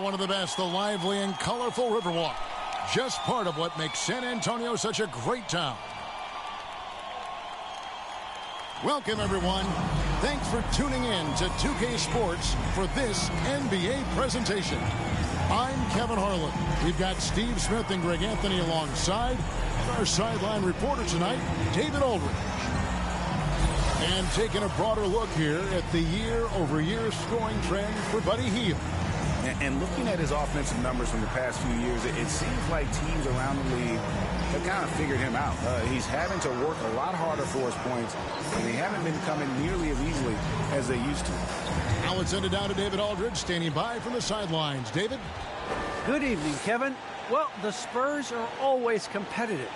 one of the best, the lively and colorful Riverwalk. Just part of what makes San Antonio such a great town. Welcome, everyone. Thanks for tuning in to 2K Sports for this NBA presentation. I'm Kevin Harlan. We've got Steve Smith and Greg Anthony alongside. Our sideline reporter tonight, David Aldridge. And taking a broader look here at the year-over-year scoring trend for Buddy Hield. And looking at his offensive numbers from the past few years, it seems like teams around the league have kind of figured him out. He's having to work a lot harder for his points, and they haven't been coming nearly as easily as they used to. Now let's send it down to David Aldridge, standing by from the sidelines. David? Good evening, Kevin. Well, the Spurs are always competitive.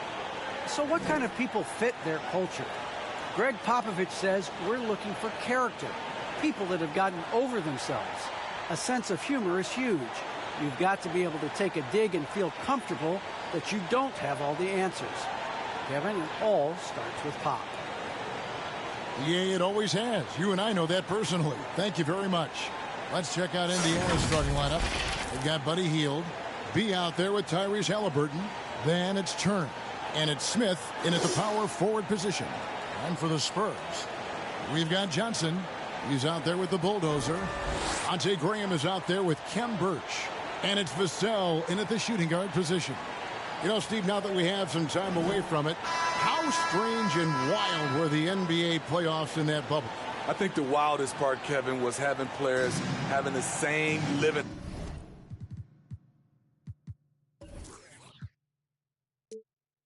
So what kind of people fit their culture? Greg Popovich says we're looking for character, people that have gotten over themselves. A sense of humor is huge. You've got to be able to take a dig and feel comfortable that you don't have all the answers. Kevin, it all starts with Pop. Yeah, it always has. You and I know that personally. Thank you very much. Let's check out Indiana's starting lineup. They've got Buddy Hield, B out there with Tyrese Halliburton. Then it's Turner. And it's Smith in at the power forward position. And for the Spurs, we've got Johnson. He's out there with the bulldozer. Ante Graham is out there with Kem Birch. And it's Vassell in at the shooting guard position. You know, Steve, now that we have some time away from it, how strange and wild were the NBA playoffs in that bubble? I think the wildest part, Kevin, was having players having the same living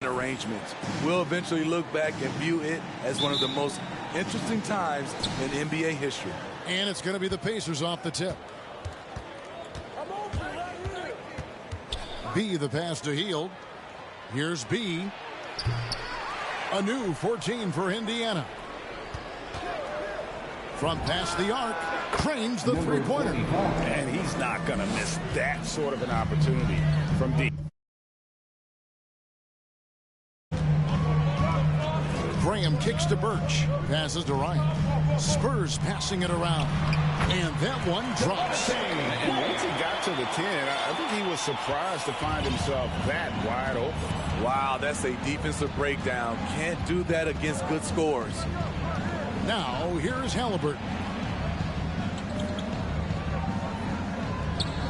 arrangements. We'll eventually look back and view it as one of the most interesting times in NBA history. And it's going to be the Pacers off the tip. B, the pass to Hield. Here's B. A new 14 for Indiana. From past the arc, Crane's the three-pointer. And he's not going to miss that sort of an opportunity from D. Graham kicks to Birch. Passes to Ryan. Spurs passing it around. And that one drops. And once he got to the 10, I think he was surprised to find himself that wide open. Wow, that's a defensive breakdown. Can't do that against good scores. Now, here's Halliburton.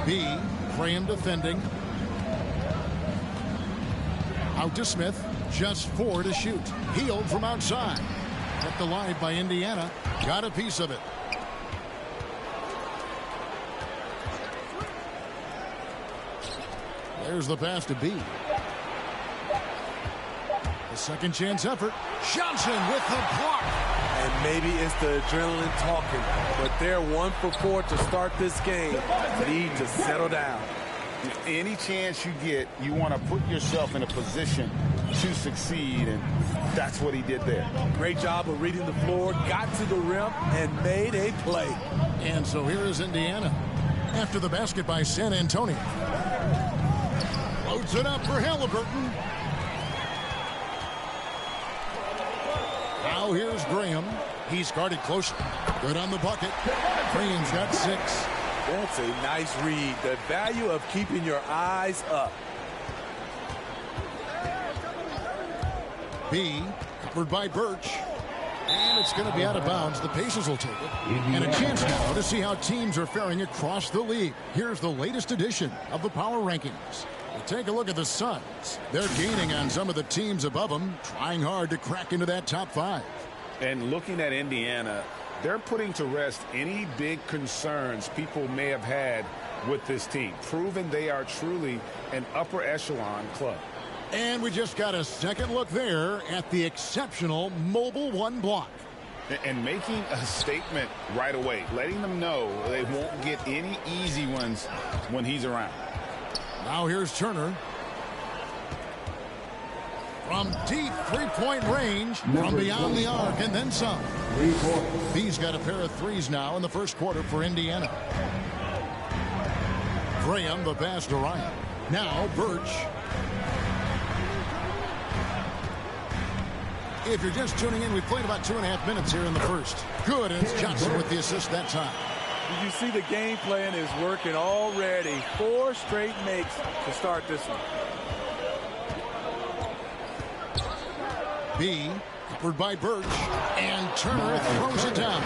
B, Graham defending. Out to Smith. Just 4 to shoot. Hield from outside. Kept alive by Indiana. Got a piece of it. There's the pass to B. The second chance effort. Johnson with the block. And maybe it's the adrenaline talking, but they're 1 for 4 to start this game. Need to settle down. Any chance you get, you want to put yourself in a position to succeed, and that's what he did there. Great job of reading the floor, got to the rim, and made a play. And so here is Indiana after the basket by San Antonio. Loads it up for Halliburton. Now here's Graham. He's guarded closely. Good on the bucket. Graham's got 6. That's a nice read. The value of keeping your eyes up. B, covered by Birch. And it's going to be out of bounds. The Pacers will take it. And a chance now to see how teams are faring across the league. Here's the latest edition of the Power Rankings. We'll take a look at the Suns. They're gaining on some of the teams above them, trying hard to crack into that top 5. And looking at Indiana, they're putting to rest any big concerns people may have had with this team, proving they are truly an upper echelon club. And we just got a second look there at the exceptional Mobile One block. And making a statement right away, letting them know they won't get any easy ones when he's around. Now here's Turner. From deep three-point range, from beyond the arc, and then some. He's got a pair of threes now in the first quarter for Indiana. Graham, the pass to Ryan. Now Birch. If you're just tuning in, we played about 2.5 minutes here in the first. Good, and it's Johnson with the assist that time. You see the game plan is working already. 4 straight makes to start this one. B, covered by Birch, and Turner throws it down.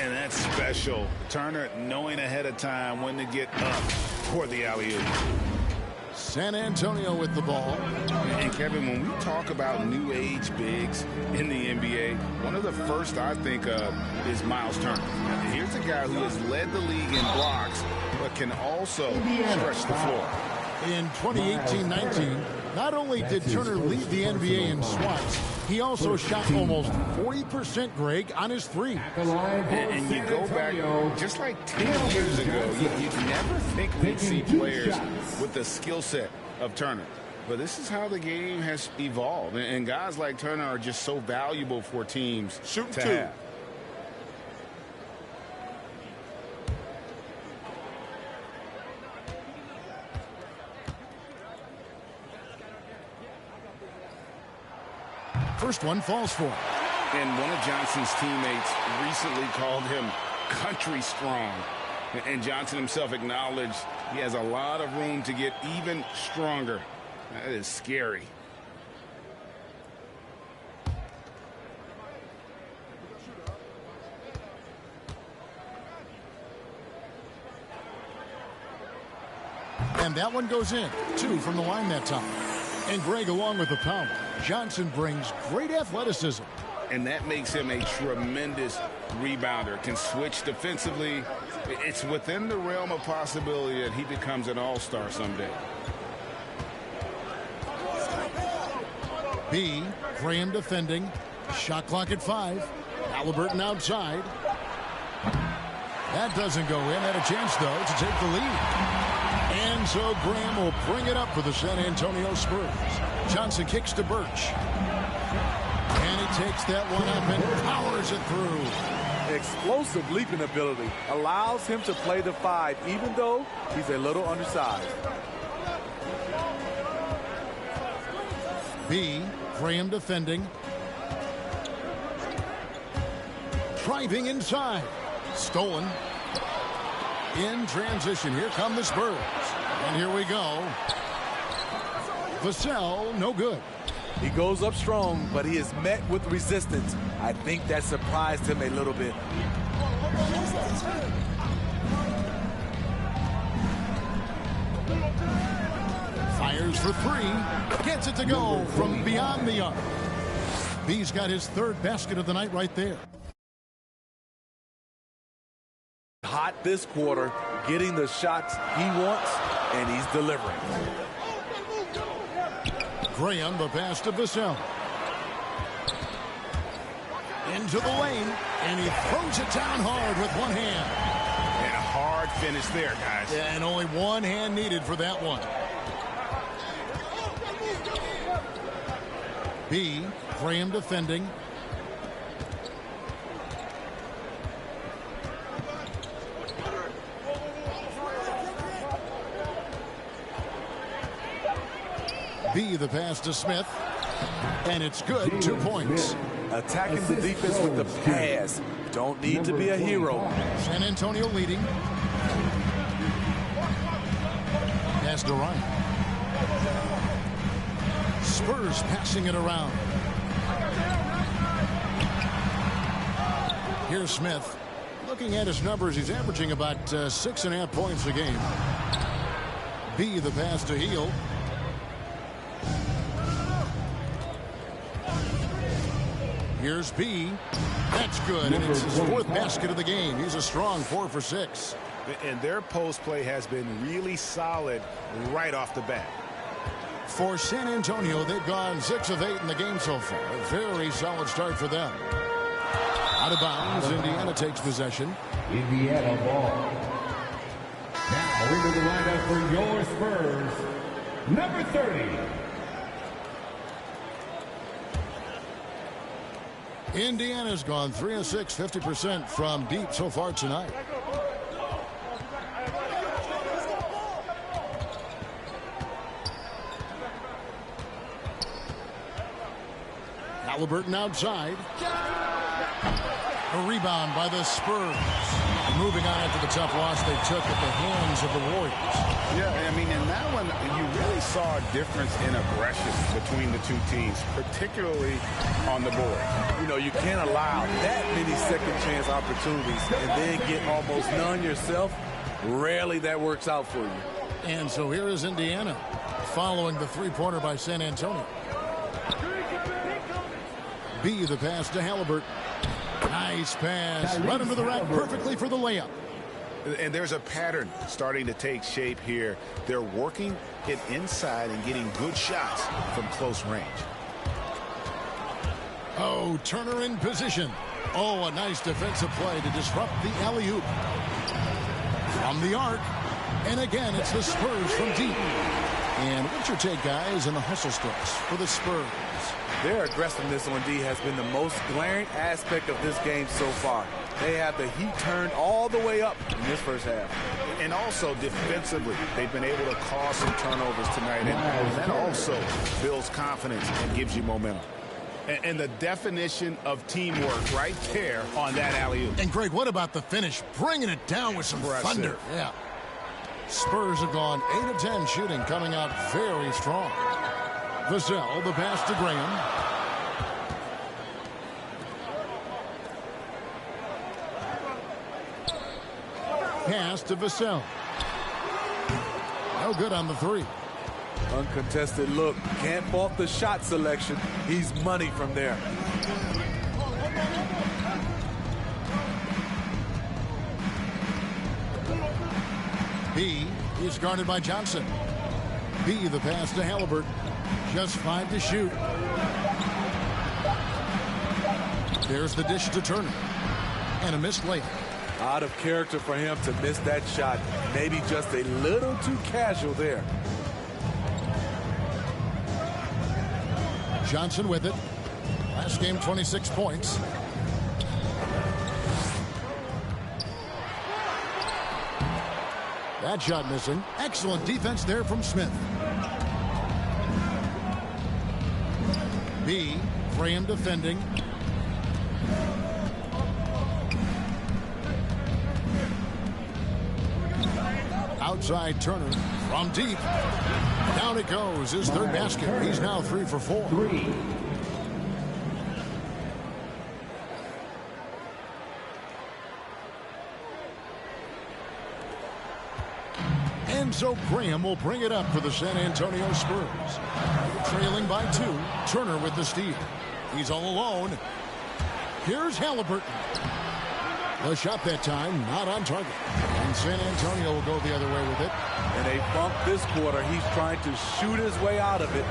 And that's special. Turner knowing ahead of time when to get up for the alley-oop. San Antonio with the ball. And Kevin, when we talk about new age bigs in the NBA, one of the first I think of is Miles Turner. Here's a guy who has led the league in blocks, but can also stretch the floor. In 2018-19, not only did Turner lead the NBA in swats, he also shot almost 40%, Greg, on his three. And you go back just like 10 years ago, you'd never think we'd see players with the skill set of Turner. But this is how the game has evolved. And guys like Turner are just so valuable for teams to have. First one falls for him. And one of Johnson's teammates recently called him country strong. And Johnson himself acknowledged he has a lot of room to get even stronger. That is scary. And that one goes in. 2 from the line that time. And Greg, along with the power, Johnson brings great athleticism. And that makes him a tremendous rebounder. Can switch defensively. It's within the realm of possibility that he becomes an all-star someday. B, Graham defending. Shot clock at 5. Halliburton outside. That doesn't go in. Had a chance, though, to take the lead. And so Graham will bring it up for the San Antonio Spurs. Johnson kicks to Birch. And he takes that one up and powers it through. Explosive leaping ability allows him to play the 5, even though he's a little undersized. B, Graham defending. Driving inside. Stolen. In transition, here come the Spurs. And here we go. Vassell, no good. He goes up strong, but he is met with resistance. I think that surprised him a little bit. Fires for 3. Gets it to go from beyond the arc. B's got his 3rd basket of the night right there. Hot this quarter, getting the shots he wants, and he's delivering. Graham, the pass to Vassell. Into the lane, and he throws it down hard with one hand. And a hard finish there, guys. And only one hand needed for that one. B, Graham defending. B, the pass to Smith. And it's good. 2 points. Attacking the defense with the pass. Don't need to be a hero. San Antonio leading. Pass to Ryan. Spurs passing it around. Here's Smith. Looking at his numbers, he's averaging about 6.5 points a game. B, the pass to Hield. Here's B. That's good, and it's his 4th basket of the game. He's a strong 4 for 6. And their post play has been really solid right off the bat. For San Antonio, they've gone 6 of 8 in the game so far. A very solid start for them. Out of bounds, Indiana takes possession. Indiana ball. Now into the lineup for your Spurs, number 30. Indiana's gone 3 of 6, 50% from deep so far tonight. Halliburton outside. A rebound by the Spurs. Moving on after the tough loss they took at the hands of the Warriors. Yeah, I mean, in that one, you really saw a difference in aggression between the two teams, particularly on the board. You know, you can't allow that many second chance opportunities and then get almost none yourself. Rarely that works out for you. And so here is Indiana following the three-pointer by San Antonio. B, the pass to Halliburton. Nice pass. Right into the rack perfectly for the layup. And there's a pattern starting to take shape here. They're working it inside and getting good shots from close range. Oh, Turner in position. Oh, a nice defensive play to disrupt the alley-oop. From the arc. And again, it's the Spurs from deep. And what's your take, guys, in the hustle stretch for the Spurs? Their aggressiveness on D has been the most glaring aspect of this game so far. They have the heat turned all the way up in this first half. And also defensively, they've been able to cause some turnovers tonight. And that also builds confidence and gives you momentum. And the definition of teamwork right there on that alley-oop. And, Greg, what about the finish? Bringing it down with some thunder. Yeah. Spurs have gone 8 of 10 shooting, coming out very strong. Vassell, the pass to Graham. Pass to Vassell. No good on the three. Uncontested look. Can't fault the shot selection. He's money from there. B is guarded by Johnson. B, the pass to Halliburton. Just 5 to shoot. There's the dish to Turner. And a missed layup. Out of character for him to miss that shot. Maybe just a little too casual there. Johnson with it. Last game, 26 points. That shot missing. Excellent defense there from Smith. B, Graham defending. Outside Turner from deep. Down it goes. His third basket. He's now 3 for 4. And so Graham will bring it up for the San Antonio Spurs. Trailing by 2. Turner with the steal. He's all alone. Here's Halliburton. The shot that time not on target. And San Antonio will go the other way with it. And a bump this quarter. He's trying to shoot his way out of it.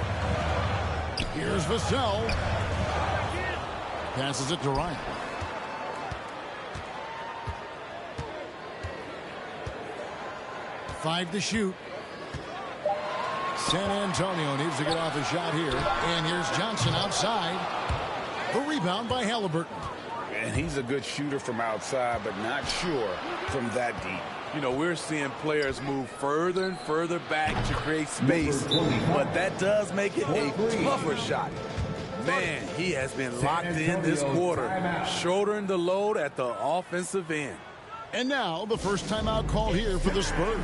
Here's Vassell. Passes it to Ryan. Five to shoot. San Antonio needs to get off a shot here. And here's Johnson outside. The rebound by Halliburton. And he's a good shooter from outside, but not sure from that deep. You know, we're seeing players move further and further back to create space, but that does make it a tougher shot. Man, he has been locked in this quarter, shouldering the load at the offensive end. And now the first timeout called here for the Spurs.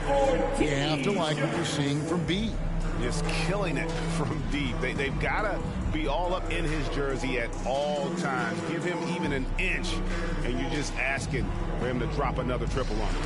You have to like what you're seeing from B. Just killing it from deep. They've got to be all up in his jersey at all times. Give him even an inch, and you're just asking for him to drop another triple on him.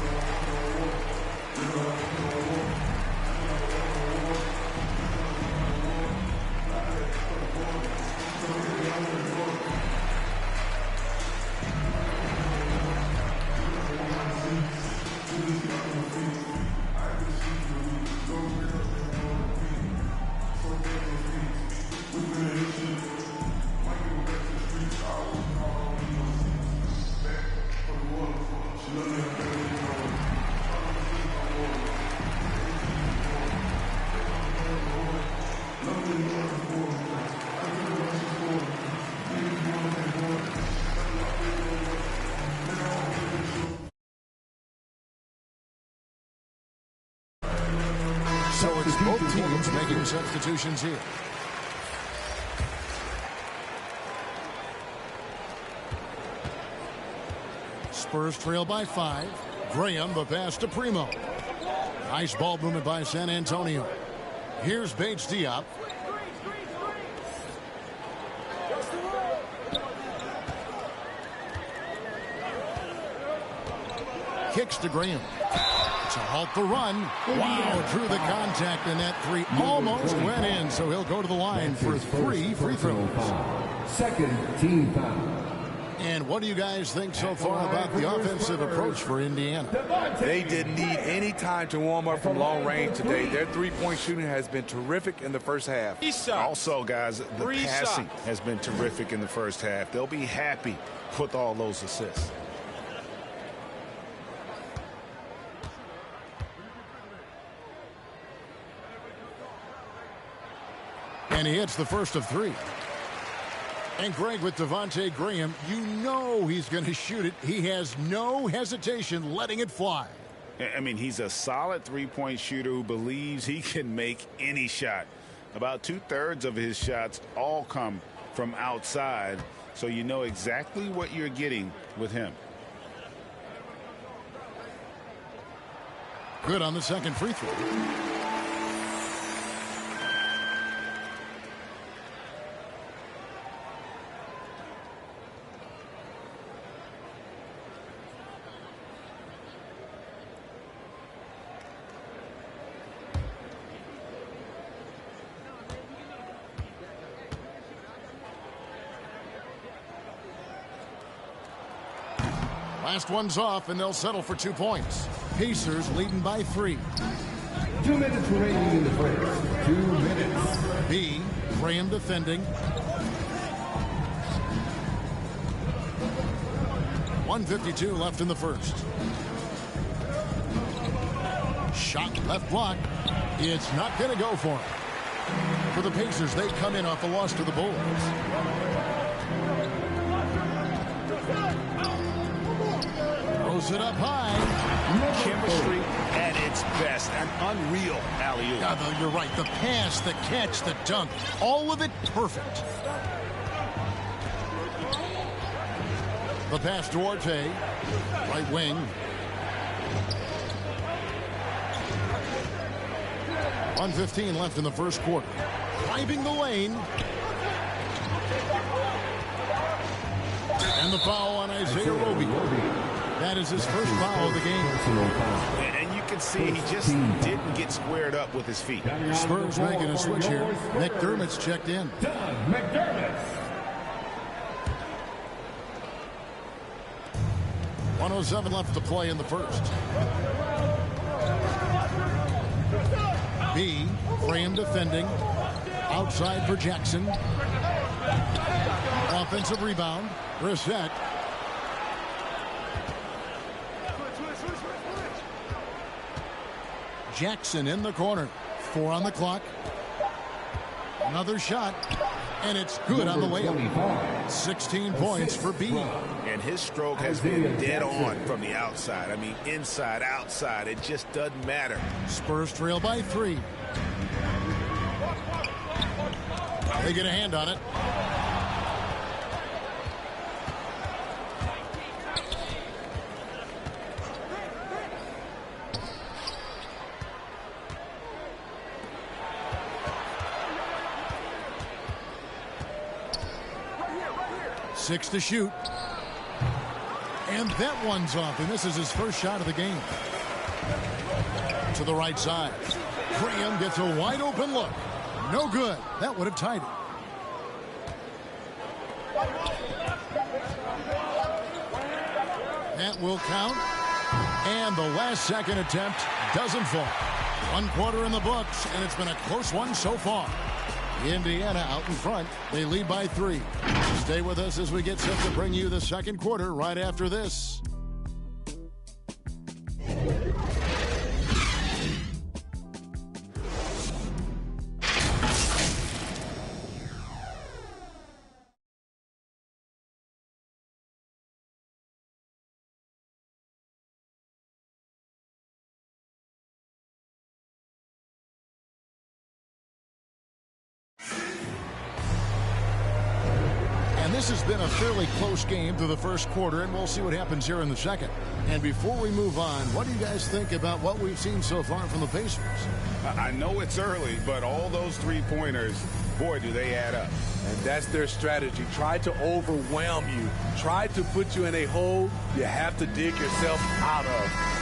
So it's both teams making substitutions here. Spurs trail by 5. Graham, the pass to Primo. Nice ball movement by San Antonio. Here's Bates Diop. Kicks to Graham. To halt the run. Wow, drew the contact, and that three almost went in, so he'll go to the line for 3 free throws. Second team foul. And what do you guys think so far about the offensive approach for Indiana? They didn't need any time to warm up from long range today. Their three-point shooting has been terrific in the first half. Also, guys, the passing has been terrific in the first half. They'll be happy with all those assists. And he hits the first of 3. And Greg, with Devontae Graham, you know he's going to shoot it. He has no hesitation letting it fly. I mean, he's a solid three-point shooter who believes he can make any shot. About 2/3 of his shots all come from outside, so you know exactly what you're getting with him. Good on the second free throw. Last one's off, and they'll settle for 2 points. Pacers leading by 3. 2 minutes remaining in the first. 2 minutes. B. Graham defending. 1:52 left in the first. Shot left block. It's not going to go for him. For the Pacers, they come in off a loss to the Bulls. Throws it up high. Chemistry at its best. An unreal alley-oop. Yeah, you're right. The pass, the catch, the dunk. All of it perfect. The pass to Orte. Right wing. 1:15 left in the first quarter. Driving the lane. And the foul on Isaiah Roby. That is his first foul of the game. And you can see he just didn't get squared up with his feet. Spurs making a switch here. McDermott's checked in. McDermott. 1:07 left to play in the first. B. Graham defending. Outside for Jackson. Offensive rebound. Brissett. Jackson in the corner. 4 on the clock. Another shot. And it's good on the layup. 16 points for B. And his stroke has been dead on from the outside. I mean, inside, outside. It just doesn't matter. Spurs trail by 3. They get a hand on it. Six to shoot. And that one's off, and this is his first shot of the game. To the right side. Graham gets a wide open look. No good. That would have tied it. That will count. And the last second attempt doesn't fall. 1 quarter in the books, and it's been a close one so far. Indiana out in front. They lead by 3. Stay with us as we get set to bring you the second quarter right after this. And this has been a fairly close game through the first quarter, and we'll see what happens here in the second. And before we move on, what do you guys think about what we've seen so far from the Pacers? I know it's early, but all those three-pointers, boy, do they add up. And that's their strategy. Try to overwhelm you. Try to put you in a hole you have to dig yourself out of.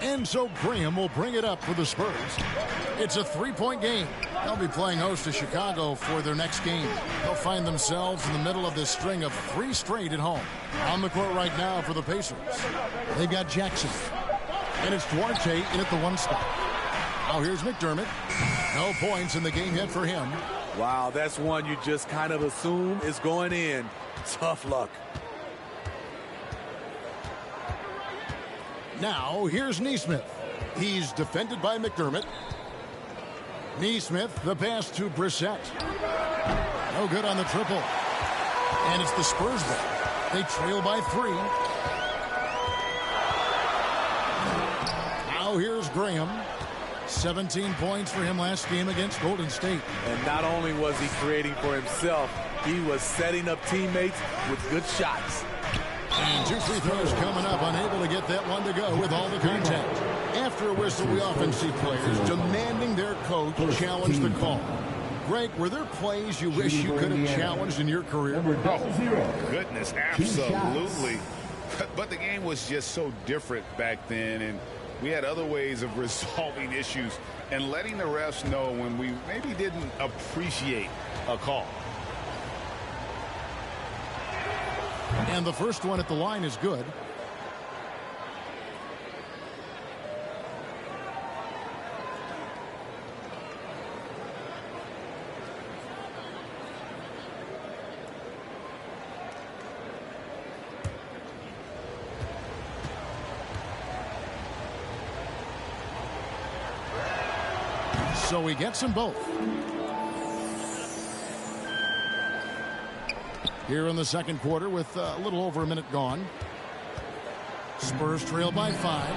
And so Graham will bring it up for the Spurs. It's a three-point game. They'll be playing host to Chicago for their next game. They'll find themselves in the middle of this string of 3 straight at home. On the court right now for the Pacers, they've got Jackson. And it's Duarte in at the 1 spot. Now here's McDermott. No points in the game yet for him. Wow, that's one you just kind of assume is going in. Tough luck. Now, here's Nesmith. He's defended by McDermott. Nesmith, the pass to Brissett. No good on the triple. And it's the Spurs ball. They trail by 3. Now here's Graham. 17 points for him last game against Golden State. And not only was he creating for himself, he was setting up teammates with good shots. And 2 free throws coming up, unable to get that one to go with all the contact. After a whistle, we often see players demanding their coach challenge the call. Greg, were there plays you wish you could have challenged in your career? Oh, goodness, absolutely. But the game was just so different back then, and we had other ways of resolving issues and letting the refs know when we maybe didn't appreciate a call. And the first one at the line is good. So he gets them both. Here in the second quarter with a little over a minute gone. Spurs trail by 5.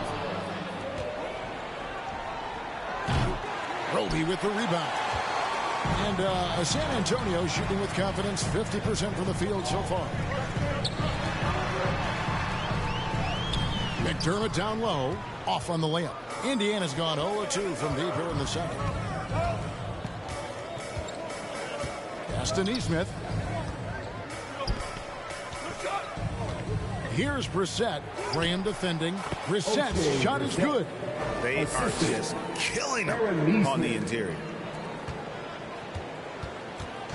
Roby with the rebound. And San Antonio shooting with confidence, 50% from the field so far. McDermott down low, off on the layup. Indiana's gone 0-2 from deep here in the second. Pass to Nesmith. Here's Brissett. Graham defending. Brissett's shot is good. They are just killing them on the interior.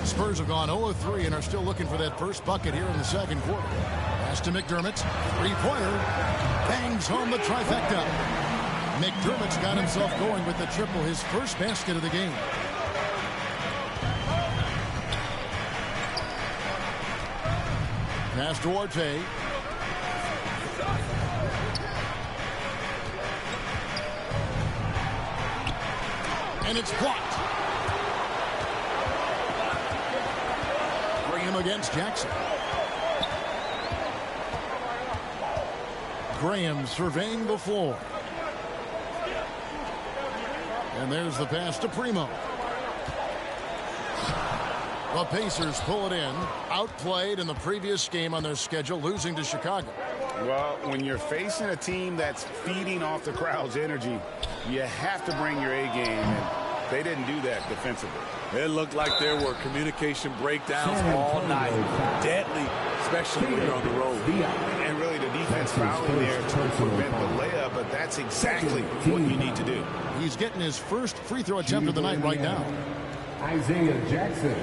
Spurs have gone 0-3 and are still looking for that first bucket here in the second quarter. Pass to McDermott. Three-pointer. Bangs home the trifecta. McDermott's got himself going with the triple, his first basket of the game. Pass to Duarte. And it's blocked. Graham against Jackson. Graham surveying the floor. And there's the pass to Primo. The Pacers pull it in. Outplayed in the previous game on their schedule, losing to Chicago. Well, when you're facing a team that's feeding off the crowd's energy, you have to bring your A game, and they didn't do that defensively. It looked like there were communication breakdowns all night. Deadly, especially when you're on the road. And really the defense fouling there to prevent the layup, but that's exactly what you need to do. He's getting his first free throw attempt of the night right now. Isaiah Jackson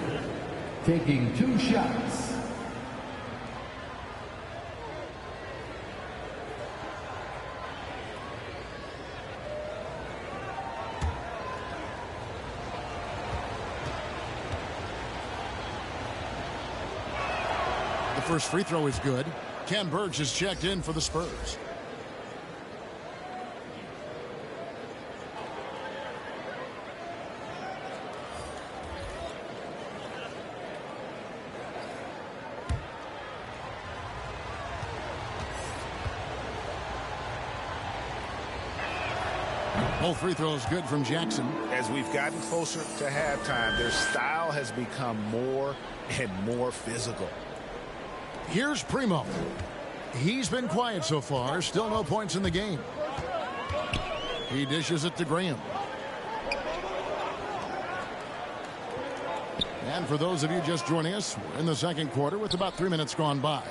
taking 2 shots. The first free throw is good. Ken Burge has checked in for the Spurs. Both free throws good from Jackson. As we've gotten closer to halftime, their style has become more and more physical. Here's Primo. He's been quiet so far. Still no points in the game. He dishes it to Graham. And for those of you just joining us, we're in the second quarter with about 3 minutes gone by.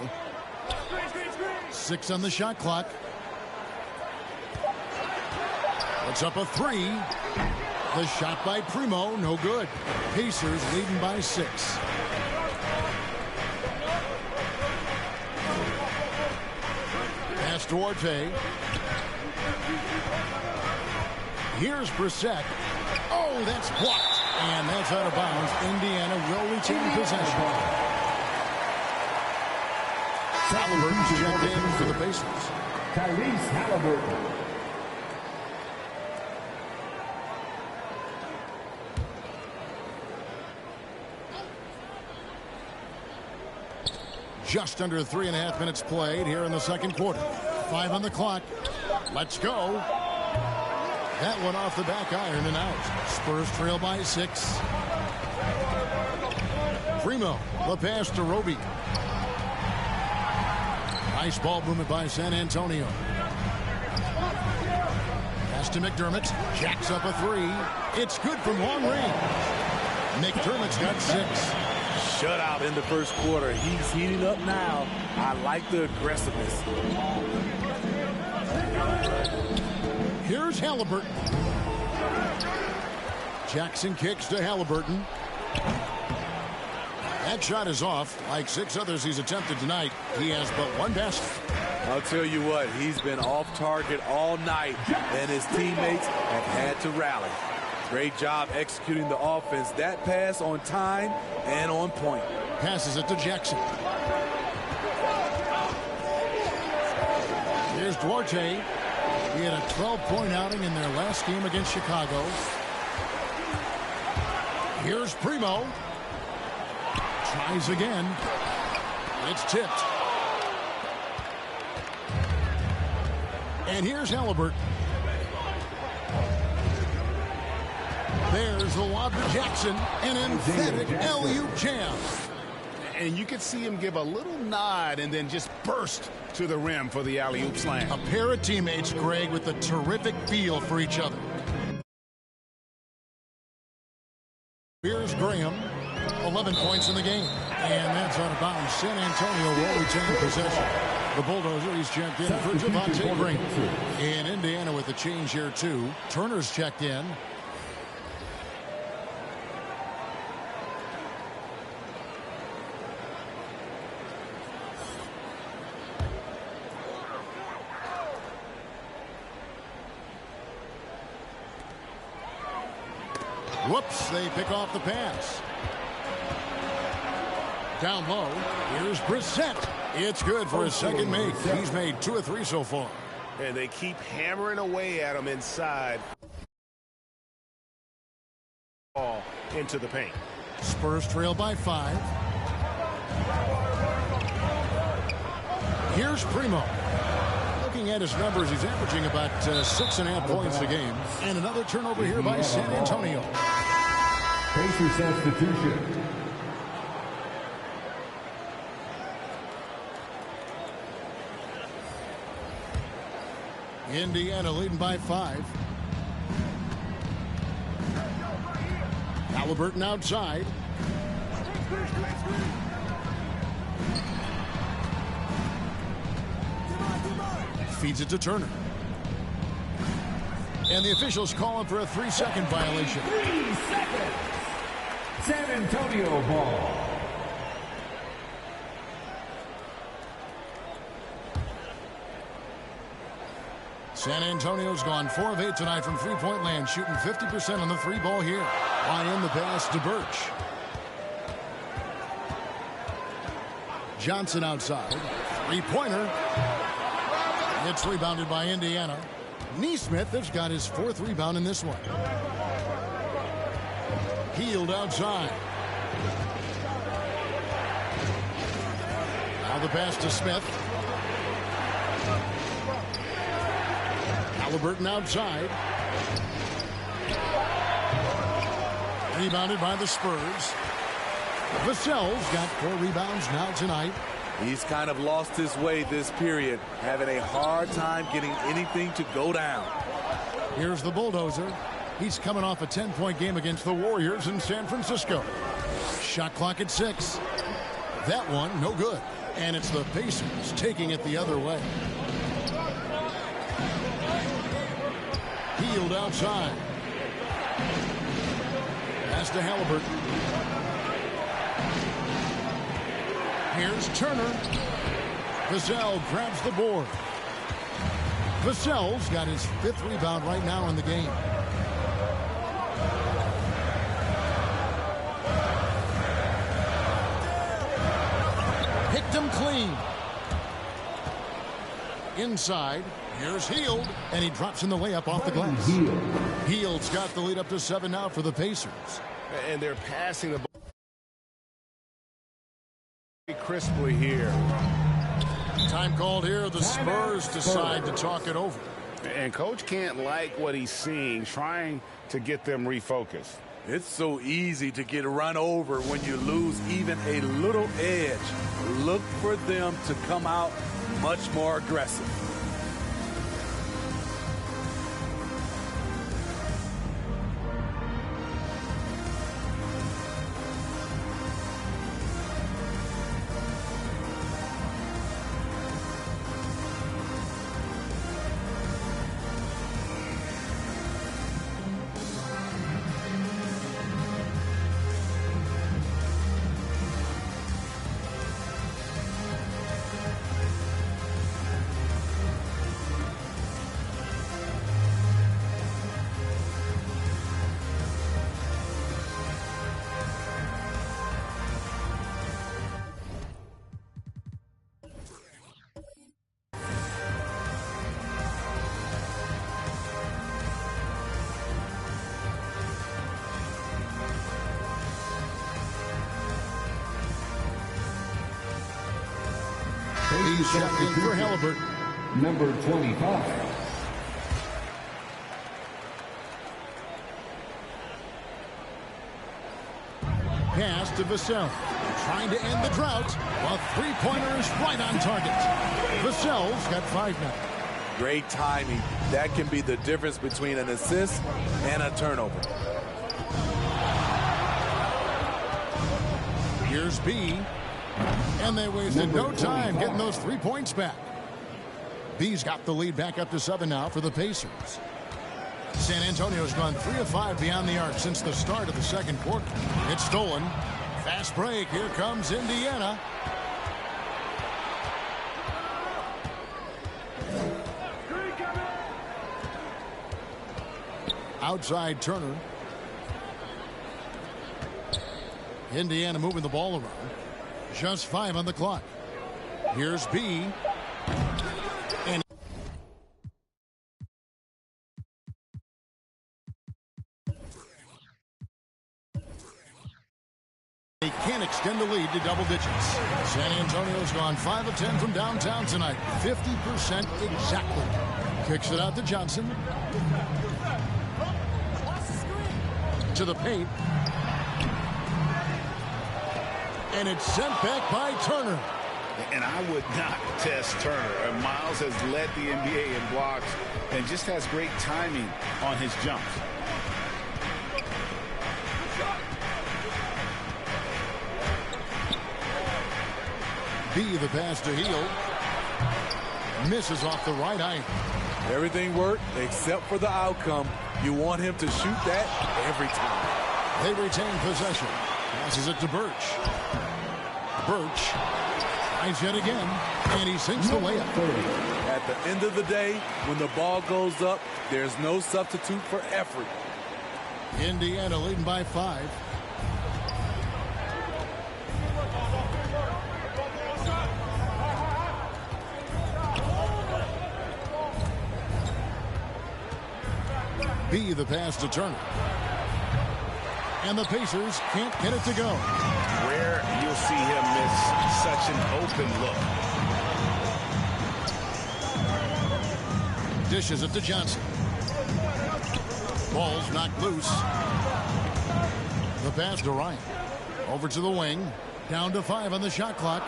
6 on the shot clock. Puts up a 3. The shot by Primo, no good. Pacers leading by 6. Pass to Duarte. Here's Brissett. Oh, that's blocked. And that's out of bounds. Indiana will retain possession. Halliburton's checked in for the Pacers. Tyrese Halliburton. Just under 3.5 minutes played here in the second quarter. 5 on the clock. Let's go. That one off the back iron and out. Spurs trail by 6. Primo, the pass to Roby. Nice ball movement by San Antonio. Pass to McDermott. Jacks up a 3. It's good from long range. McDermott's got 6. Shutout in the first quarter. He's heating up now. I like the aggressiveness. Here's Halliburton. Jackson kicks to Halliburton. That shot is off. Like 6 others he's attempted tonight, he has but 1 basket. I'll tell you what, he's been off target all night, and his teammates have had to rally. Great job executing the offense. That pass on time and on point. Passes it to Jackson. Here's Duarte. He had a 12-point outing in their last game against Chicago. Here's Primo. Tries again. It's tipped. And here's Halliburton. There's the lob to Jackson. An emphatic alley-oop jam. And you could see him give a little nod and then just burst to the rim for the alley-oop slam. A pair of teammates, Greg, with a terrific feel for each other. Here's Graham. 11 points in the game. And that's out of bounds. San Antonio will retain possession. The Bulldozers checked in for Javonte Graham. And Indiana with a change here, too. Turner's checked in. Whoops, they pick off the pass. Down low, here's Brissett. It's good for his second make. He's made 2 of 3 so far. And they keep hammering away at him inside. Ball into the paint. Spurs trail by 5. Here's Primo. Looking at his numbers, he's averaging about 6.5 points a game. And another turnover here by San Antonio. Pacer substitution. Indiana leading by 5. Halliburton outside. Feeds it to Turner. And the officials calling for a 3-second violation. 3 seconds. San Antonio ball. San Antonio's gone 4 of 8 tonight from three-point land, shooting 50% on the 3-ball here. In the pass to Birch. Johnson outside. 3-pointer. It's rebounded by Indiana. Neesmith has got his 4th rebound in this one. Healed outside. Now the pass to Smith. Halliburton outside. Rebounded by the Spurs. Vassell's got 4 rebounds now tonight. He's kind of lost his way this period, having a hard time getting anything to go down. Here's the bulldozer. He's coming off a 10-point game against the Warriors in San Francisco. Shot clock at 6. That one, no good. And it's the Pacers taking it the other way. Hield outside. Pass to Halliburton. Here's Turner. Vassell grabs the board. Vassell's got his 5th rebound right now in the game. Picked him clean. Inside. Here's Hield, and he drops in the layup off the glass. Hield's got the lead up to 7 now for the Pacers. And they're passing the ball crisply here. Time called here. The Spurs decide to talk it over. And Coach can't like what he's seeing, trying to get them refocused. It's so easy to get run over when you lose even a little edge. Look for them to come out much more aggressive. He's checking for Halliburton. Number 25. Pass to Vassell. Trying to end the drought. A three-pointer is right on target. Vassell's got 5 now. Great timing. That can be the difference between an assist and a turnover. Here's B. And they wasted no time getting those 3 points back. B's got the lead back up to 7 now for the Pacers. San Antonio's gone 3 of 5 beyond the arc since the start of the second quarter. It's stolen. Fast break. Here comes Indiana. Outside Turner. Indiana moving the ball around. Just 5 on the clock. Here's B. And they can't extend the lead to double digits. San Antonio's gone 5 of 10 from downtown tonight. 50% exactly. Kicks it out to Johnson. To the paint. And it's sent back by Turner. And I would not test Turner. Miles has led the NBA in blocks and just has great timing on his jumps. B, the pass to Hield. Misses off the right eye. Everything worked except for the outcome. You want him to shoot that every time. They retain possession. Passes it to Birch. Birch tries yet again, and he sinks the layup. At the end of the day, when the ball goes up, there's no substitute for effort. Indiana leading by 5. B, the pass to Turner. And the Pacers can't get it to go. Rare you'll see him miss such an open look. Dishes it to Johnson. Ball's knocked loose. The pass to Ryan. Over to the wing. Down to 5 on the shot clock.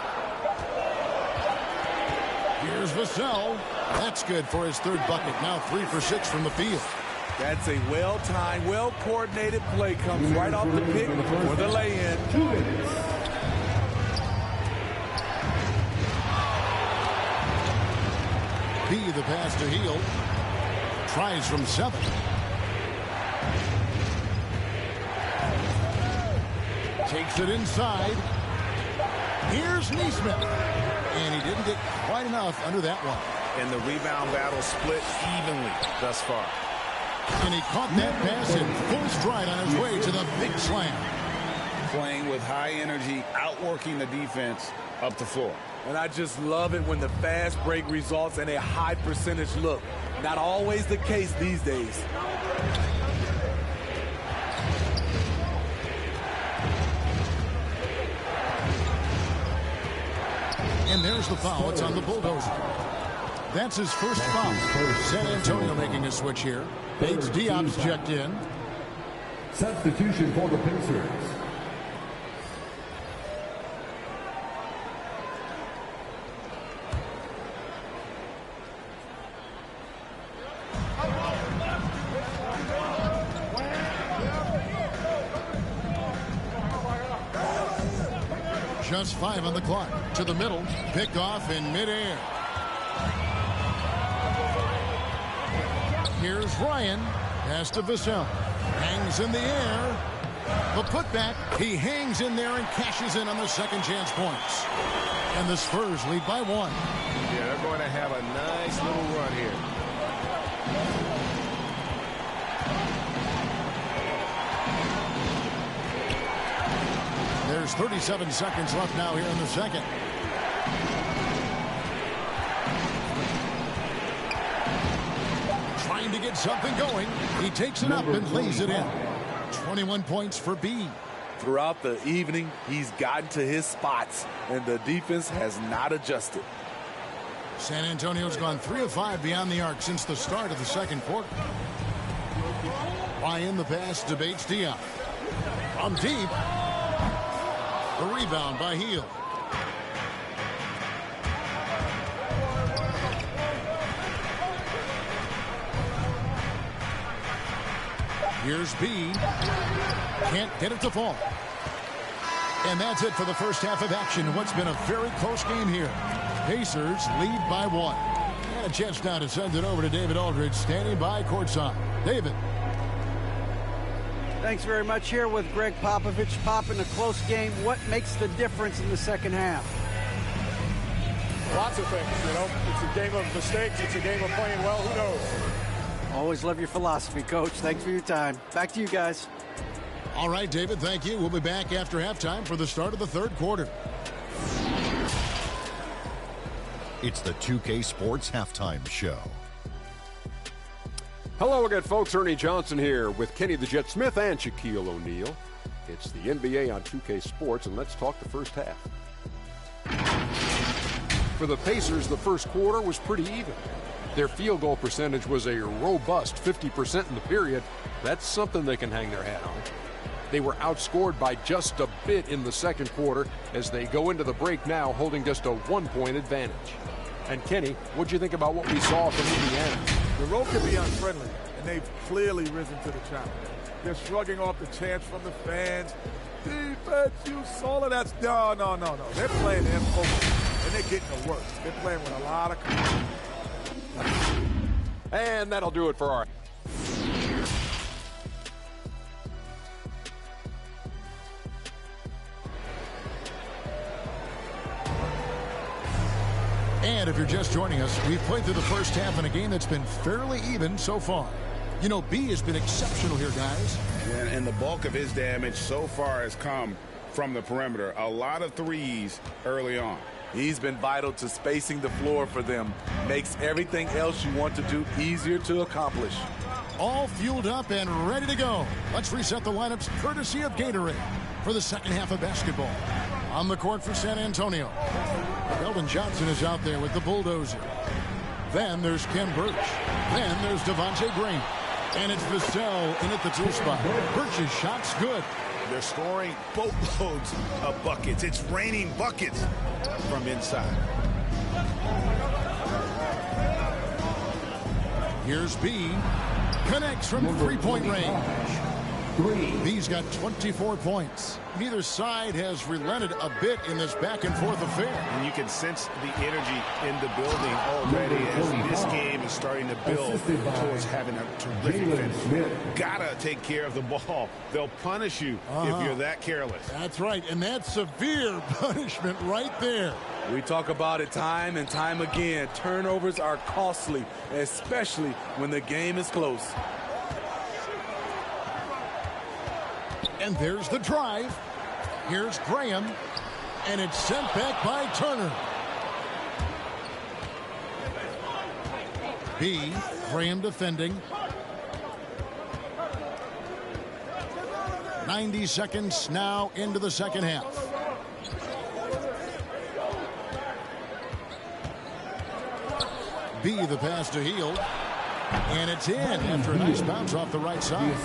Here's Vassell. That's good for his third bucket. Now 3 for 6 from the field. That's a well-timed, well-coordinated play. Comes right off the pick for the lay-in. 2 minutes. B, the pass to Hield. Tries from 7. Takes it inside. Here's Neesmith. And he didn't get quite enough under that one. And the rebound battle split evenly thus far. And he caught that pass in full stride on his way to the big slam. Playing with high energy, outworking the defense up the floor. And I just love it when the fast break results in a high percentage look. Not always the case these days. And there's the foul. It's on the Bulldozer. That's his first foul. San Antonio making a switch here. Bates Diop's checked in. Substitution for the Pacers. Just 5 on the clock. To the middle. Picked off in midair. Here's Ryan. Pass to Vassell. Hangs in the air. The putback. He hangs in there and cashes in on the second chance points. And the Spurs lead by 1. Yeah, they're going to have a nice little run here. There's 37 seconds left now here in the second. Trying to get something going. He takes it up and lays it in. 21 points for B. Throughout the evening, he's gotten to his spots, and the defense has not adjusted. San Antonio's gone 3 of 5 beyond the arc since the start of the second quarter. Ryan, the pass to Bates Diop. From deep. The rebound by Hield. Here's B. Can't get it to fall. And that's it for the first half of action in what's been a very close game here. Pacers lead by 1. And a chance now to send it over to David Aldridge, standing by courtside. David. Thanks very much. Here with Greg Popovich. Pop, in a close game, what makes the difference in the second half? Lots of things, you know. It's a game of mistakes. It's a game of playing well. Who knows? Always love your philosophy, Coach. Thanks for your time. Back to you guys. All right, David, thank you. We'll be back after halftime for the start of the third quarter. It's the 2K Sports Halftime Show. Hello again, folks. Ernie Johnson here with Kenny the Jet Smith and Shaquille O'Neal. It's the NBA on 2K Sports, and let's talk the first half. For the Pacers, the first quarter was pretty even. Their field goal percentage was a robust 50% in the period. That's something they can hang their hat on. They were outscored by just a bit in the second quarter as they go into the break now holding just a 1-point advantage. And Kenny, what'd you think about what we saw from Indiana? The road can be unfriendly, and they've clearly risen to the challenge. They're shrugging off the chants from the fans. Defense, you saw it. That's no. They're playing their focus, and they're getting the work. They're playing with a lot of confidence. And that'll do it for our... And if you're just joining us, we've played through the first half in a game that's been fairly even so far. You know, B has been exceptional here, guys. And the bulk of his damage so far has come from the perimeter. A lot of threes early on. He's been vital to spacing the floor for them. Makes everything else you want to do easier to accomplish. All fueled up and ready to go. Let's reset the lineups courtesy of Gatorade for the second half of basketball. On the court for San Antonio, Keldon Johnson is out there with the Bulldozer. Then there's Ken Birch. Then there's Devontae Green. And it's Vassell in at the 2 spot. Birch's shot's good. They're scoring boatloads of buckets. It's raining buckets from inside. Here's B. Connects from three-point range. B's got 24 points. Neither side has relented a bit in this back-and-forth affair. And you can sense the energy in the building already as this game is starting to build towards having a terrific finish. Gotta take care of the ball. They'll punish you if you're that careless. That's right, and that's severe punishment right there. We talk about it time and time again. Turnovers are costly, especially when the game is close. And there's the drive. Here's Graham. And it's sent back by Turner. B. Graham defending. 90 seconds now into the second half. B, the pass to Hield. And it's in after a nice bounce off the right side.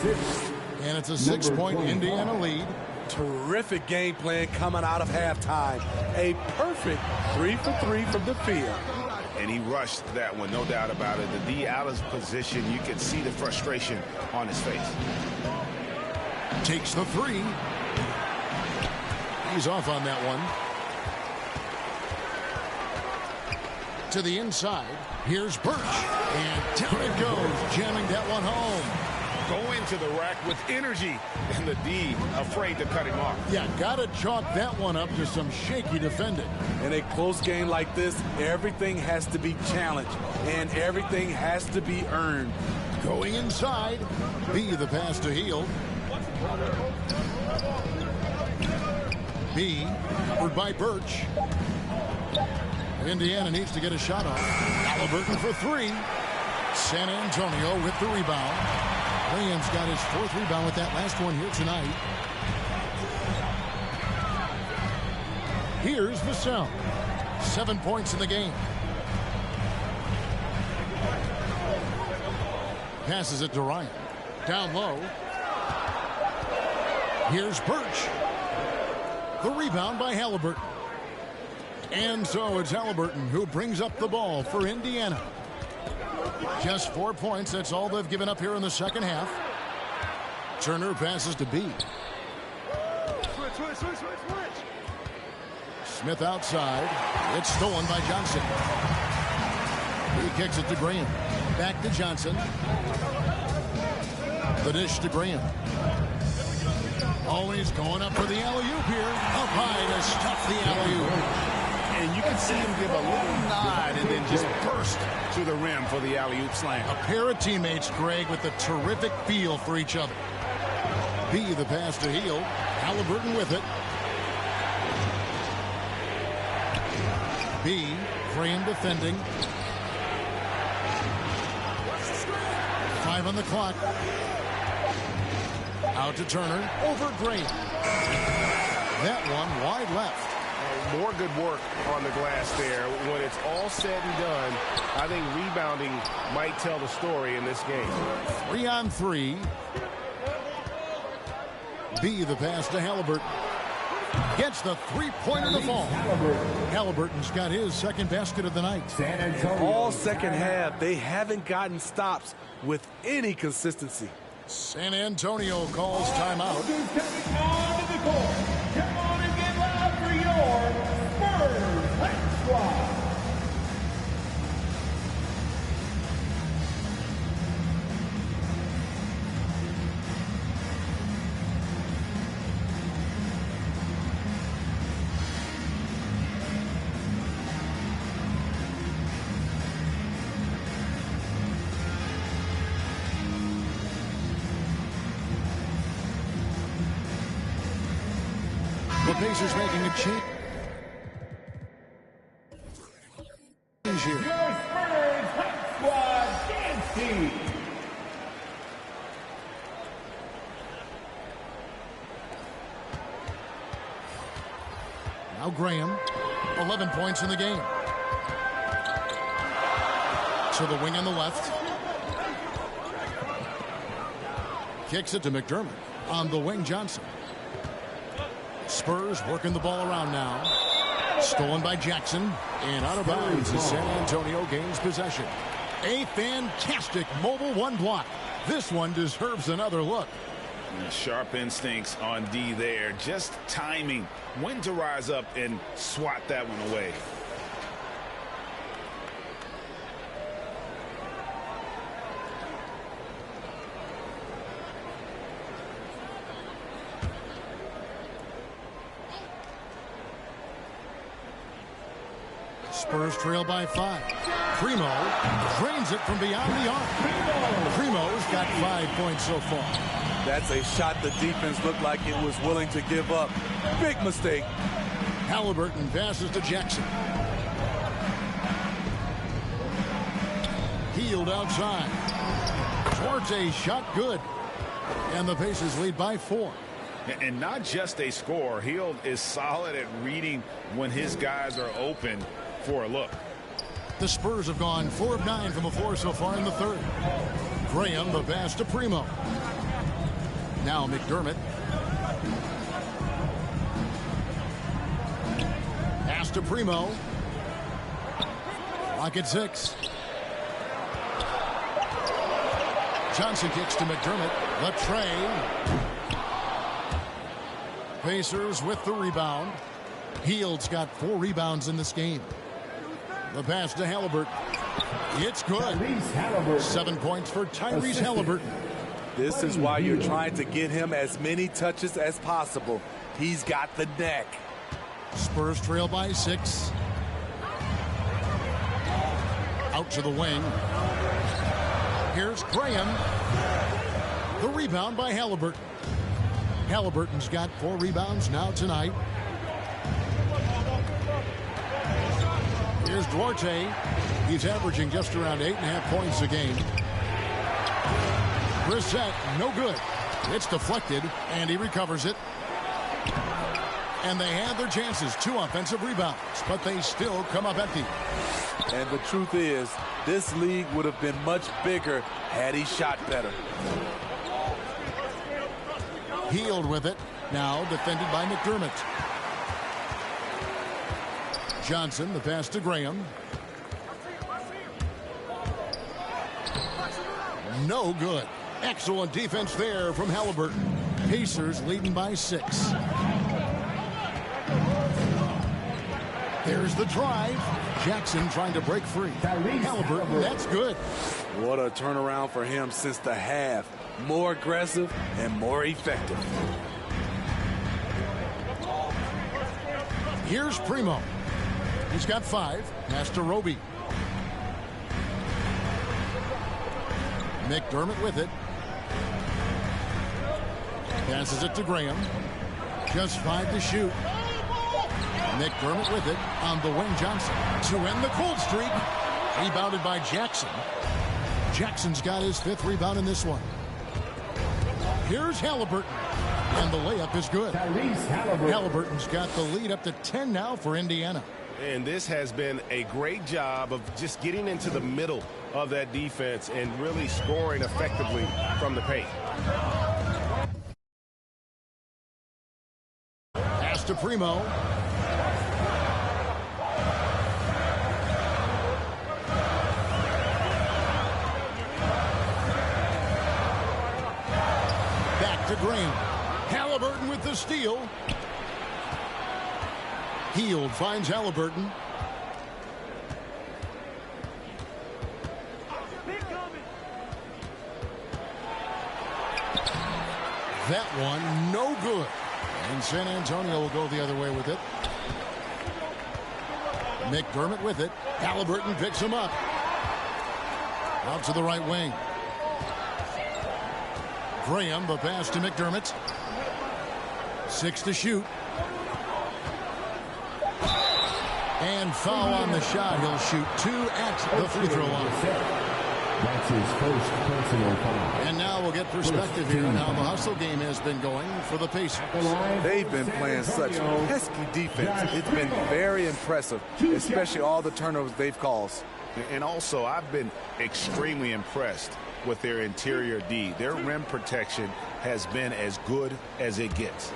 And it's a 6-point Indiana lead. Terrific game plan coming out of halftime. A perfect 3 for 3 from the field. And he rushed that one, no doubt about it. The D out of position, you can see the frustration on his face. Takes the 3. He's off on that one. To the inside. Here's Birch. And down it goes, jamming that one home. Going to the rack with energy, and the D afraid to cut him off. Yeah, gotta chalk that one up to some shaky defending. In a close game like this, everything has to be challenged, and everything has to be earned. Going inside, B, the pass to Hield. B, covered by Birch. Indiana needs to get a shot off. Halliburton for 3. San Antonio with the rebound. Williams got his 4th rebound with that last one here tonight. Here's Vassell. 7 points in the game. Passes it to Ryan. Down low. Here's Birch. The rebound by Halliburton. And so it's Halliburton who brings up the ball for Indiana. Just 4 points. That's all they've given up here in the second half. Turner passes to B. Switch. Smith outside. It's stolen by Johnson. He kicks it to Graham. Back to Johnson. The dish to Graham. Always going up for the alley-oop here. Up high to stuff the alley-oop. And you can see him give a little nod and then just burst to the rim for the alley-oop slam. A pair of teammates, Greg, with a terrific feel for each other. B, the pass to Hield. Halliburton with it. B, Graham defending. 5 on the clock. Out to Turner. Over Graham. That one wide left. More good work on the glass there. When it's all said and done, I think rebounding might tell the story in this game. 3 on 3. B, the pass to Halliburton. Gets the 3-pointer to fall. Halliburton's got his 2nd basket of the night. All second half, they haven't gotten stops with any consistency. San Antonio calls timeout. Come on and get loud for your Spurs High Squad. The Pacers making a change here. Your Spurs High Squad dancing. Now Graham, 11 points in the game. To the wing on the left. kicks it to McDermott. On the wing, Johnson. Spurs working the ball around now. Stolen by Jackson. And out of bounds as San Antonio gains possession. A fantastic mobile one block. This one deserves another look. Sharp instincts on D there. Just timing when to rise up and swat that one away. Spurs trail by 5. Primo drains it from beyond the arc. Primo's got 5 points so far. That's a shot the defense looked like it was willing to give up. Big mistake. Halliburton passes to Jackson. Healed outside. Duarte shot good. And the Pacers lead by 4. And not just a score. Hield is solid at reading when his guys are open for a look. The Spurs have gone 4 of 9 from the floor so far in the third. Graham, the pass to Primo. Now McDermott. Pass to Primo. Lock at 6. Johnson kicks to McDermott. The tray. Pacers with the rebound. Hield's got 4 rebounds in this game. The pass to Halliburton. It's good. 7 points for Tyrese Halliburton. This is why you're trying to get him as many touches as possible. He's got the neck. Spurs trail by 6. Out to the wing. Here's Graham. The rebound by Halliburton. Halliburton's got 4 rebounds now tonight. Here's Duarte. He's averaging just around 8.5 points a game. Brissett, no good. It's deflected, and he recovers it. And they had their chances. 2 offensive rebounds, but they still come up empty. And the truth is, this league would have been much bigger had he shot better. Hield with it. Now defended by McDermott. Johnson, the pass to Graham. No good. Excellent defense there from Halliburton. Pacers leading by 6. There's the drive. Jackson trying to break free. Halliburton, that's good. What a turnaround for him since the half. More aggressive and more effective. Here's Primo. He's got 5. Pass to Roby. McDermott with it. Passes it to Graham. Just 5 to shoot. McDermott with it on the wing. Johnson to end the cold streak. Rebounded by Jackson. Jackson's got his 5th rebound in this one. Here's Halliburton. And the layup is good. Halliburton's got the lead up to 10 now for Indiana. And this has been a great job of just getting into the middle of that defense and really scoring effectively from the paint. Pass to Primo. Back to Graham. Halliburton with the steal. Hield finds Halliburton. That one, no good. And San Antonio will go the other way with it. McDermott with it. Halliburton picks him up. Out to the right wing. Graham, the pass to McDermott. 6 to shoot. And foul on the shot. He'll shoot 2 at the free throw line. That's his first personal foul. And now we'll get perspective here on how the hustle game has been going for the Pacers. They've been playing such pesky defense. It's been very impressive, especially all the turnovers they've caused. And also, I've been extremely impressed with their interior D. Their rim protection has been as good as it gets.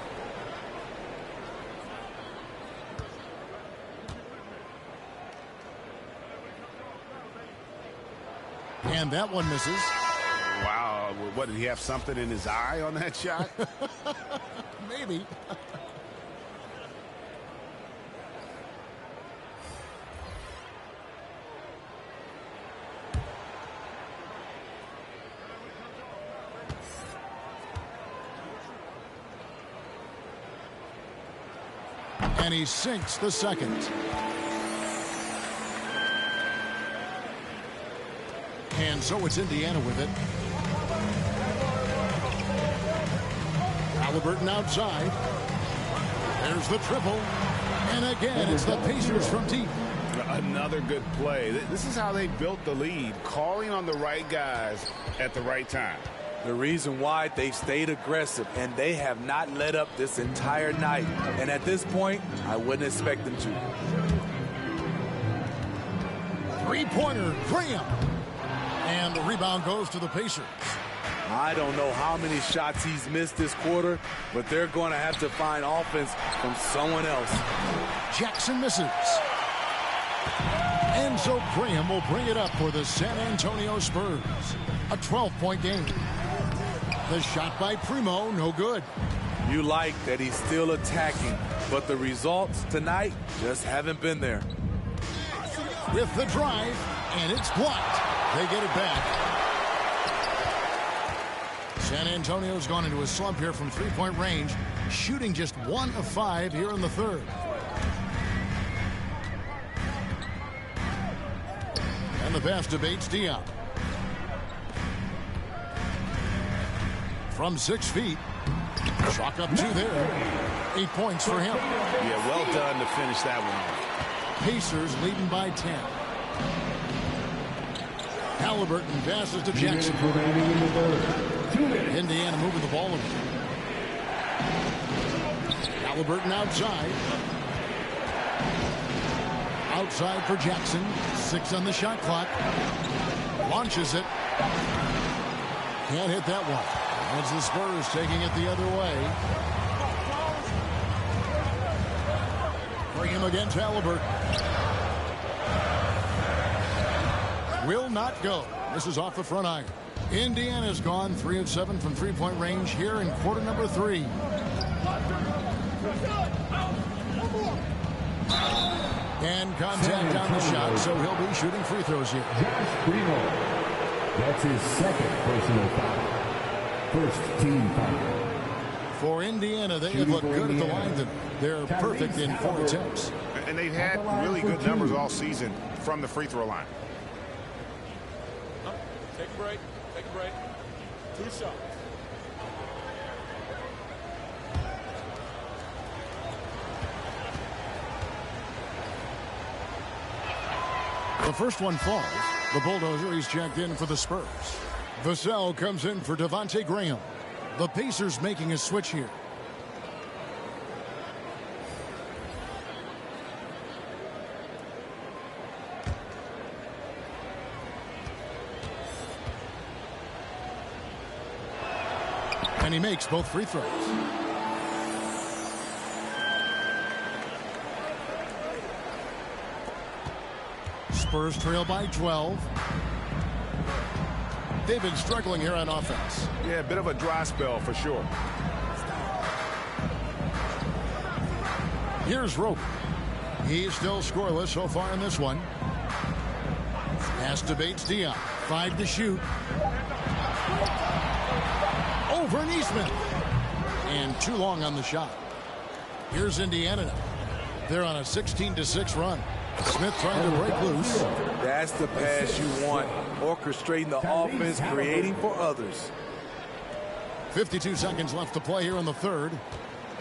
And that one misses. Wow, what, did he have something in his eye on that shot? Maybe. And he sinks the second. And so it's Indiana with it. Halliburton outside. There's the triple. And again, it's the Pacers from deep. Another good play. This is how they built the lead, calling on the right guys at the right time. The reason why they've stayed aggressive, and they have not let up this entire night. And at this point, I wouldn't expect them to. Three-pointer, Graham. And the rebound goes to the Pacers. I don't know how many shots he's missed this quarter, but they're going to have to find offense from someone else. Jackson misses. And so Graham will bring it up for the San Antonio Spurs. A 12-point game. The shot by Primo, no good. You like that he's still attacking, but the results tonight just haven't been there. With the drive, and it's blocked. They get it back. San Antonio's gone into a slump here from three-point range, shooting just 1 of 5 here in the third. And the pass to Bates Diop. From 6 feet. Chalk up 2 there. 8 points for him. Yeah, well done to finish that one off. Pacers leading by 10. Halliburton passes to Jackson. Indiana moving the ball over. Halliburton outside. Outside for Jackson. 6 on the shot clock. Launches it. Can't hit that one. As the Spurs taking it the other way. Bring him against Halliburton. Will not go. This is off the front iron. Indiana's gone 3 of 7 from three-point range here in quarter number 3. And contact on the shot, so he'll be shooting free throws here. That's his second personal foul. First team foul. For Indiana, they have looked good at the line. They're perfect in 4 attempts. And they've had really good numbers all season from the free throw line. Take a break. Take a break. 2 shots. The first one falls. The bulldozer, he's checked in for the Spurs. Vassell comes in for Devontae Graham. The Pacers making a switch here. And he makes both free throws. Spurs trail by 12. They've been struggling here on offense. Yeah, a bit of a dry spell for sure. Here's Rope. He's still scoreless so far in this one. Pass to Bates Diop. 5 to shoot. Over Neesmith. And too long on the shot. Here's Indiana now. They're on a 16-6 run. Smith trying to break loose. That's the pass you want. Orchestrating the offense, creating for others. 52 seconds left to play here in the third.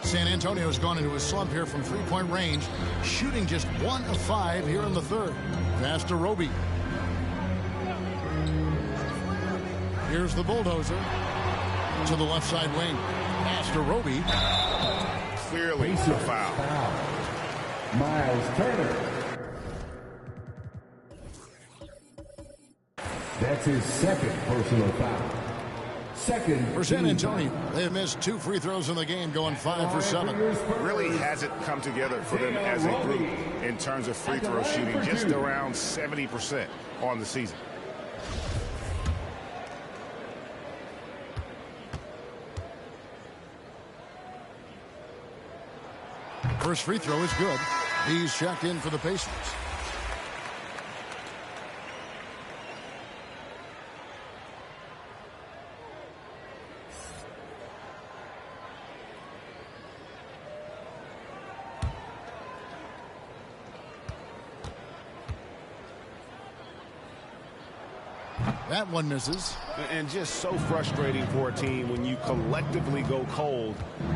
San Antonio's gone into a slump here from three-point range, shooting just 1 of 5 here in the third. Pass to Roby. Here's the bulldozer to the left side wing. Pass to Roby. Clearly a foul. Miles Turner. That's his second personal foul. Second for San Antonio. They've missed 2 free throws in the game, going 5 for 7. Really hasn't come together for them as a group in terms of free throw shooting, just around 70% on the season. First free throw is good. He's checked in for the Pacers. That one misses. And just so frustrating for a team when you collectively go cold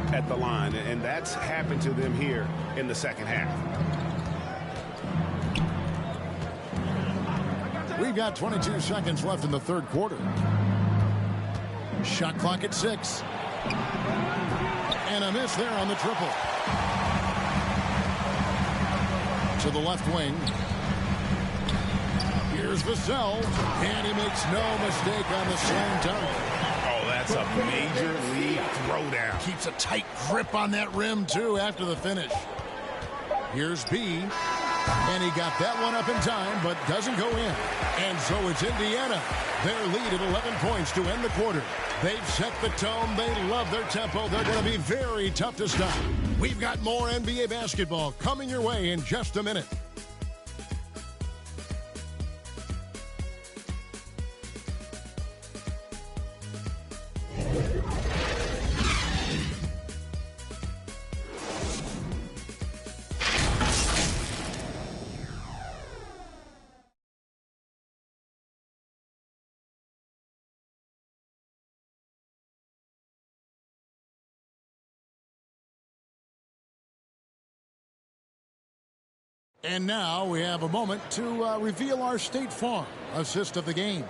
at the line. And that's happened to them here in the second half. We've got 22 seconds left in the third quarter. Shot clock at 6. And a miss there on the triple. To the left wing. Here's Vassell, and he makes no mistake on the slam dunk. Oh, that's a major league throwdown. Keeps a tight grip on that rim, too, after the finish. Here's B, and he got that one up in time, but doesn't go in. And so it's Indiana. Their lead at 11 points to end the quarter. They've set the tone. They love their tempo. They're going to be very tough to stop. We've got more NBA basketball coming your way in just a minute. And now we have a moment to reveal our State Farm assist of the game.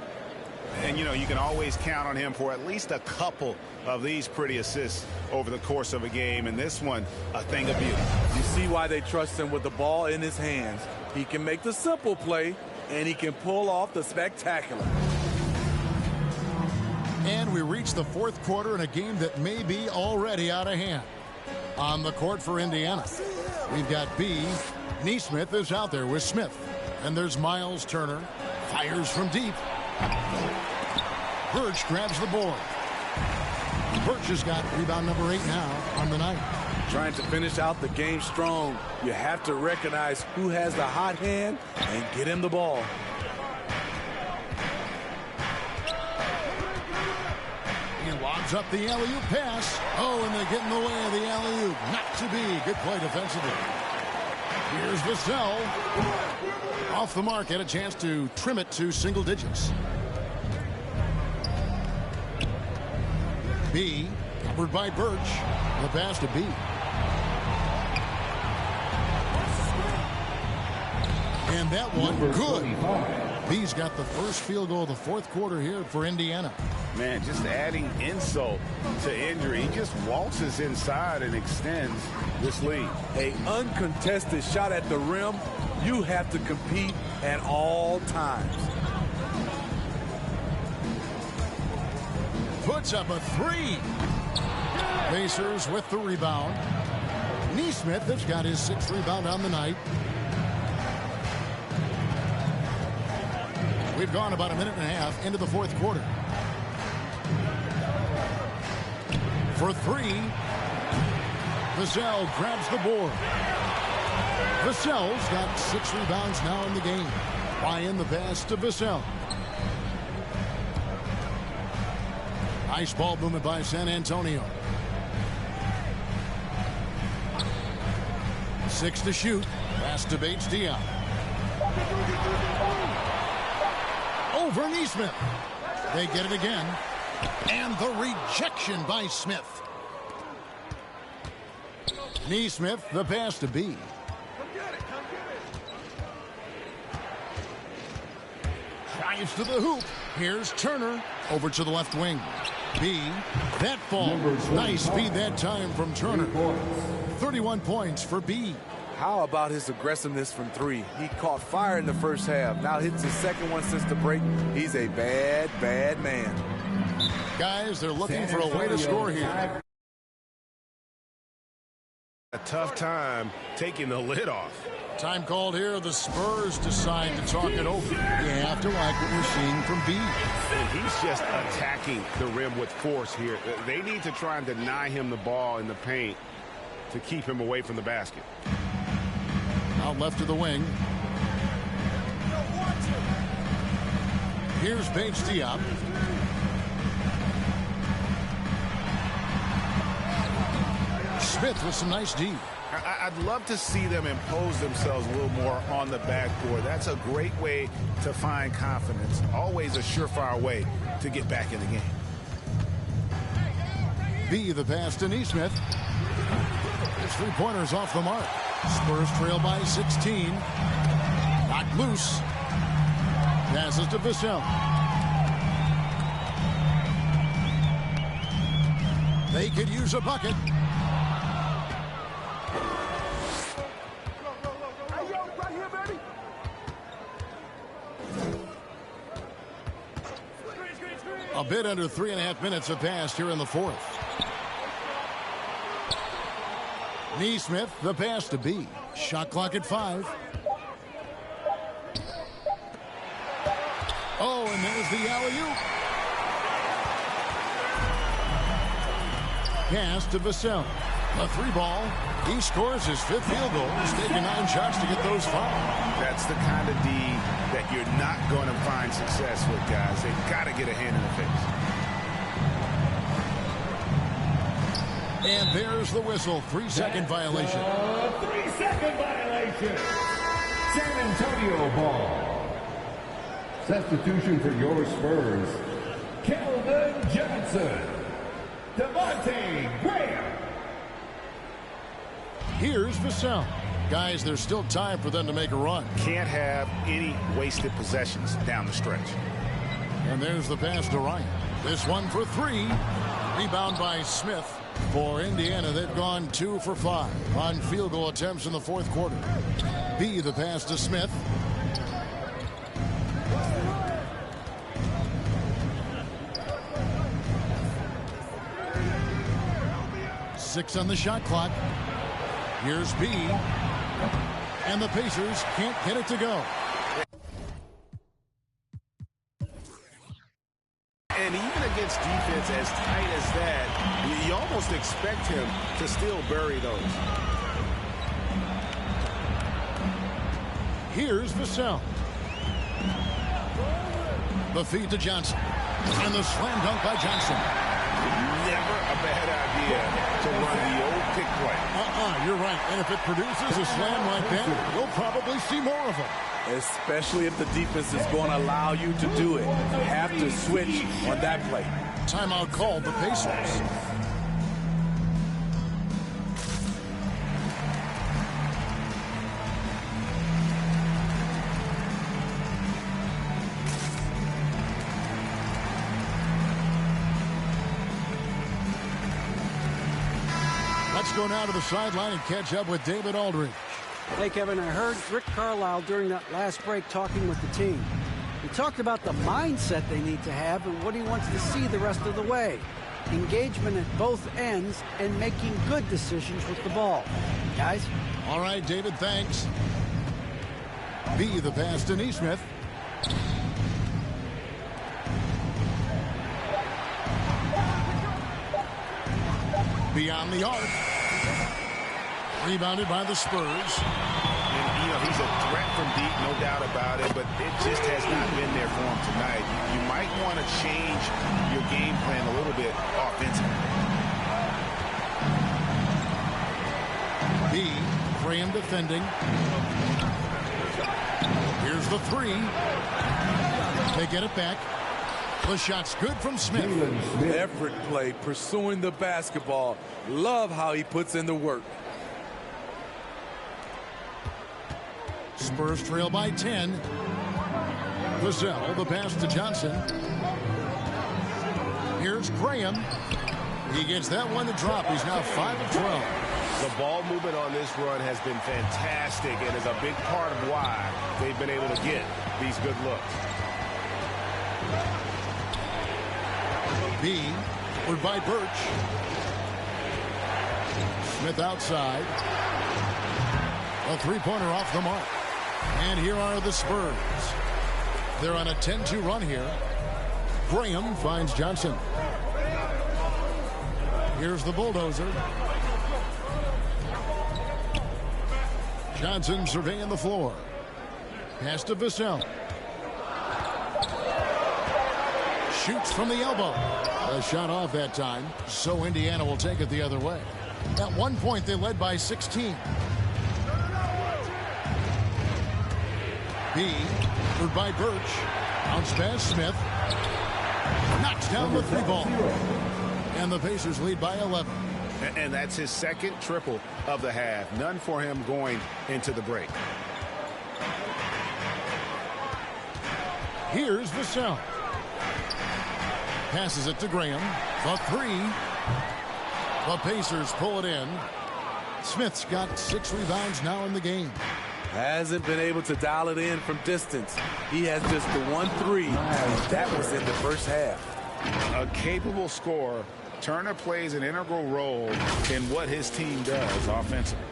And, you know, you can always count on him for at least a couple of these pretty assists over the course of a game. And this one, a thing of beauty. You see why they trust him with the ball in his hands. He can make the simple play, and he can pull off the spectacular. And we reach the fourth quarter in a game that may be already out of hand. On the court for Indiana, we've got B. Neesmith is out there with Smith. And there's Miles Turner. Fires from deep. Birch grabs the board. Birch has got rebound number 8 now on the night. Trying to finish out the game strong, you have to recognize who has the hot hand and get him the ball. He lobs up the alley-oop pass. Oh, and they get in the way of the alley-oop. Not to be. Good play defensively. Here's Vassell. Off the mark, had a chance to trim it to single digits. B, covered by Birch. The pass to B. And that one, good. B's got the first field goal of the fourth quarter here for Indiana. Man, just adding insult to injury. He just waltzes inside and extends this lead. An uncontested shot at the rim, you have to compete at all times. Puts up a 3. Pacers with the rebound. Neesmith has got his 6th rebound on the night. We've gone about a minute and a half into the fourth quarter. For 3, Vassell grabs the board. Vassell's got 6 rebounds now in the game. Ryan the pass to Vassell. Nice ball movement by San Antonio. 6 to shoot. Pass to Bates Diop. Over Neesmith. They get it again. And the rejection by Smith. Neesmith, the pass to B. Drives to the hoop. Here's Turner. Over to the left wing. B. That falls. Nice speed that time from Turner. 31 points for B. How about his aggressiveness from three? He caught fire in the first half. Now hits his second one since the break. He's a bad, bad man. Guys, they're looking for a way to score here. A tough time taking the lid off. Time called here. The Spurs decide to talk it over. You have to like what we're seeing from B. And he's just attacking the rim with force here. They need to try and deny him the ball in the paint to keep him away from the basket. Out left to the wing. Here's Paige Diop. Smith with some nice D. I'd love to see them impose themselves a little more on the backboard. That's a great way to find confidence. Always a surefire way to get back in the game. B, the pass to Neesmith. His three-pointers off the mark. Spurs trail by 16. Knocked loose. Passes to Vassell. They could use a bucket. A bit under 3.5 minutes have passed here in the fourth. Neesmith, the pass to B. Shot clock at 5. Oh, and there's the alley-oop. Pass to Vassell. A three ball. He scores his 5th field goal. He's taken 9 shots to get those 5. That's the kind of D that you're not going to find success with, guys. They've got to get a hand in the face. And there's the whistle. 3-second violation. 3-second violation. San Antonio ball. Substitution for your Spurs. Keldon Johnson. Devontae Graham. Here's Vassell. Guys, there's still time for them to make a run. Can't have any wasted possessions down the stretch. And there's the pass to Ryan. This one for 3. Rebound by Smith. For Indiana, they've gone 2 for 5 on field goal attempts in the fourth quarter. B, the pass to Smith. Six on the shot clock. Here's B. And the Pacers can't get it to go. And even against defense as tight as that, you almost expect him to still bury those. Here's Vassell. The feed to Johnson. And the slam dunk by Johnson. Never a bad idea to run the old pick play. You're right. And if it produces a slam like that, you'll probably see more of them. Especially if the defense is going to allow you to do it. You have to switch on that play. Timeout called the Pacers. Let's go now to the sideline and catch up with David Aldridge. Hey, Kevin, I heard Rick Carlisle during that last break talking with the team. He talked about the mindset they need to have and what he wants to see the rest of the way. Engagement at both ends and making good decisions with the ball. Guys? All right, David, thanks. B, the pass to Neesmith. Beyond the arc. Rebounded by the Spurs. And, he's a threat from deep, no doubt about it, but it just has not been there for him tonight. You might want to change your game plan a little bit offensively. B, Graham defending. Here's the 3. They get it back. The shot's good from Smith. Effort play, pursuing the basketball. Love how he puts in the work. Spurs trail by 10. Vassell, the pass to Johnson. Here's Graham. He gets that one to drop. He's now 5 of 12. The ball movement on this run has been fantastic and is a big part of why they've been able to get these good looks. B, forward by Birch. Smith outside. A three-pointer off the mark. And here are the Spurs. They're on a 10-2 run here. Graham finds Johnson. Here's the bulldozer. Johnson surveying the floor. Pass to Vassell. Shoots from the elbow. A shot off that time, so Indiana will take it the other way. At one point, they led by 16. B, forward by Birch. Bounce pass, Smith. Knocks down the three ball. And the Pacers lead by 11. And that's his second triple of the half. None for him going into the break. Here's Vassell. Passes it to Graham. The three. The Pacers pull it in. Smith's got 6 rebounds now in the game. Hasn't been able to dial it in from distance. He has just the 1-3. That was in the first half. A capable scorer. Turner plays an integral role in what his team does offensively.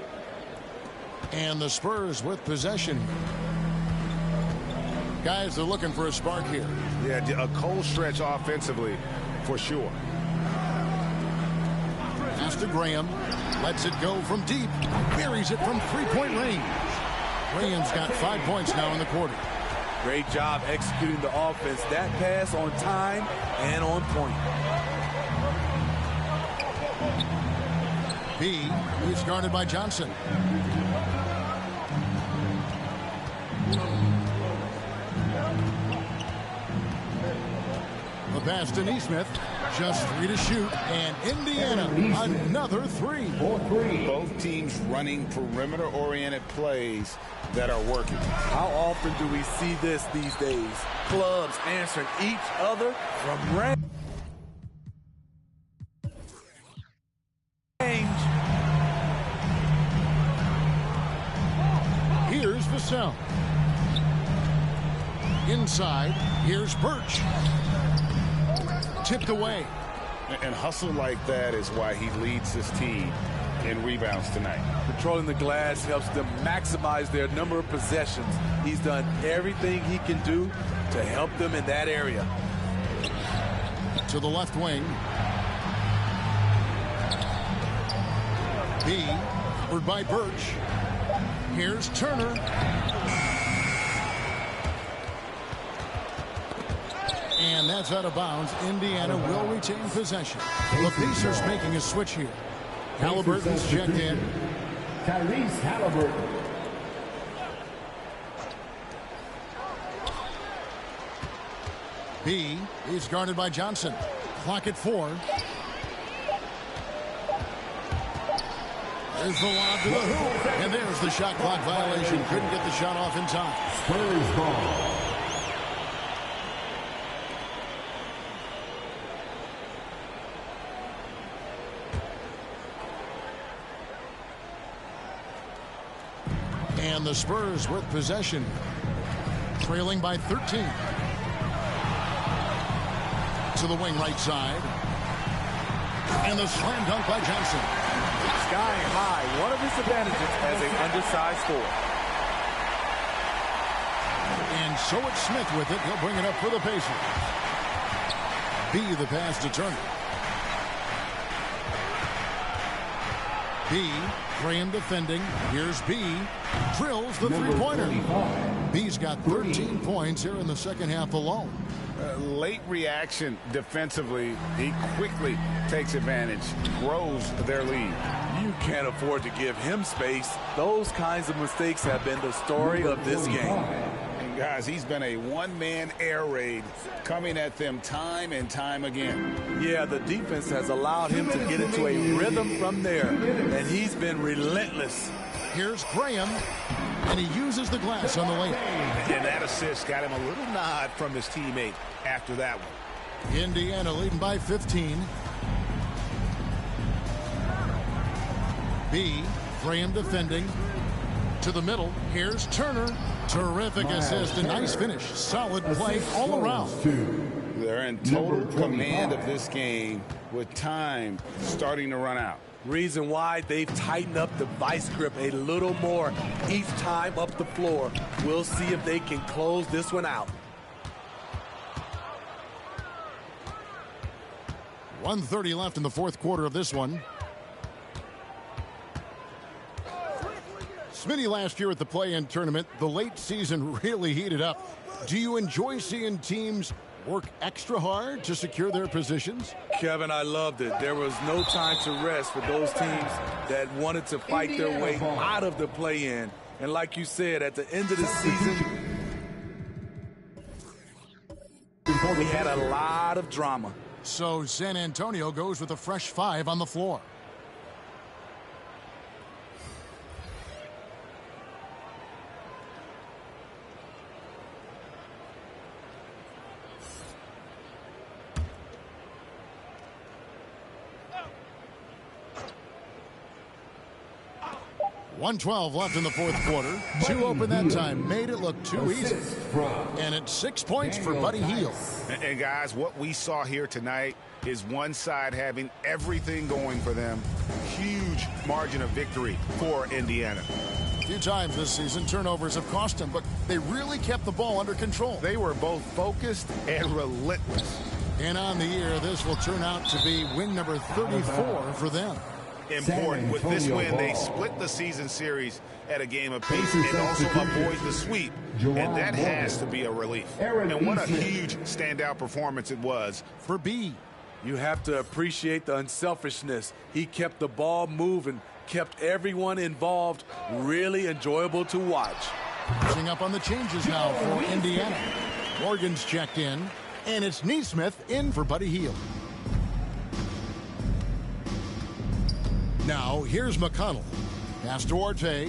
And the Spurs with possession. Guys are looking for a spark here. Yeah, a cold stretch offensively for sure. Pass to Graham. Lets it go from deep. Buries it from three-point range. Graham's got 5 points now in the quarter. Great job executing the offense. That pass on time and on point. B is guarded by Johnson. The pass to Nesmith. Just 3 to shoot. And Indiana, another 3. Both teams running perimeter-oriented plays that are working. How often do we see this these days? Clubs answering each other from range. Here's Vassell. Inside, here's Birch. Tipped away. And hustle like that is why he leads this team in rebounds tonight. Controlling the glass helps them maximize their number of possessions. He's done everything he can do to help them in that area. To the left wing. B, forward by Birch. Here's Turner. And that's out of bounds. Indiana will retain possession. The Pacers making a switch here. Halliburton's checked in. Tyrese Halliburton. B is guarded by Johnson. Clock at 4. There's the lob to the hoop. And there's the shot clock violation. Couldn't get the shot off in time. Spurs ball. And the Spurs with possession. Trailing by 13. To the wing right side. And the slam dunk by Johnson. Sky high, one of his advantages as an undersized forward. And so it's Smith with it. He'll bring it up for the Pacers. B, the pass to Turner. B, Graham defending. Here's B. Drills the three-pointer. B's got 13 points here in the second half alone. Late reaction defensively. He quickly takes advantage, grows their lead. You can't afford to give him space. Those kinds of mistakes have been the story of this game. And guys, he's been a one-man air raid coming at them time and time again. Yeah, the defense has allowed him to get into a rhythm from there, and he's been relentless. Here's Graham, and he uses the glass on the lane. And that assist got him a little nod from his teammate after that one. Indiana leading by 15. B, Graham defending. To the middle, here's Turner. Terrific assist, a nice finish. Solid play all around. They're in total command of this game with time starting to run out. Reason why they've tightened up the vice grip a little more each time up the floor. We'll see if they can close this one out. 1:30 left in the fourth quarter of this one. Smitty, last year at the play-in tournament, the late season really heated up. Do you enjoy seeing teams work extra hard to secure their positions? Kevin, I loved it. There was no time to rest for those teams that wanted to fight their way out of the play-in. And like you said, at the end of the season, we had a lot of drama. So San Antonio goes with a fresh 5 on the floor. .112 left in the fourth quarter. 2 open that time. Made it look too easy. And it's 6 points for Buddy Hield. And guys, what we saw here tonight is one side having everything going for them. Huge margin of victory for Indiana. A few times this season, turnovers have cost them, but they really kept the ball under control. They were both focused and relentless. And on the year, this will turn out to be win number 34 for them. Important. With this win, they split the season series at a game apiece and also avoid the sweep. And that has to be a relief. And what a huge standout performance it was for B. You have to appreciate the unselfishness. He kept the ball moving, kept everyone involved. Really enjoyable to watch. Pushing up on the changes now for Indiana. Morgan's checked in, and it's Nesmith in for Buddy Hield. Now, here's McConnell. Pass to Orte.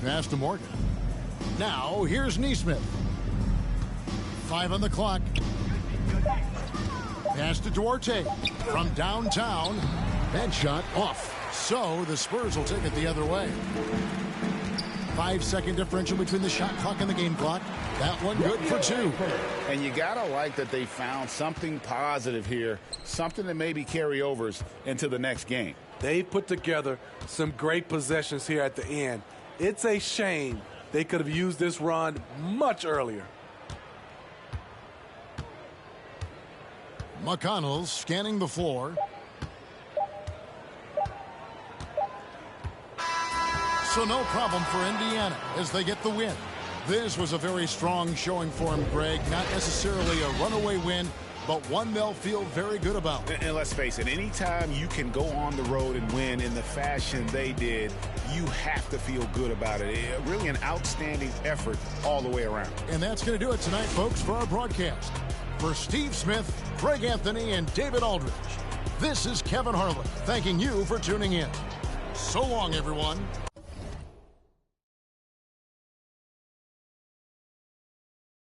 Pass to Morgan. Now, here's Nesmith. 5 on the clock. Pass to Duarte. From downtown. That shot off. So, the Spurs will take it the other way. 5-second differential between the shot clock and the game clock. That one good for 2. And you gotta like that they found something positive here, something that maybe carry overs into the next game. They put together some great possessions here at the end. It's a shame they could have used this run much earlier. McConnell's scanning the floor. So no problem for Indiana as they get the win. This was a very strong showing for him, Greg. Not necessarily a runaway win, but one they'll feel very good about. And let's face it, anytime you can go on the road and win in the fashion they did, you have to feel good about it. Really an outstanding effort all the way around. And that's going to do it tonight, folks, for our broadcast. For Steve Smith, Greg Anthony, and David Aldridge, this is Kevin Harlan thanking you for tuning in. So long, everyone.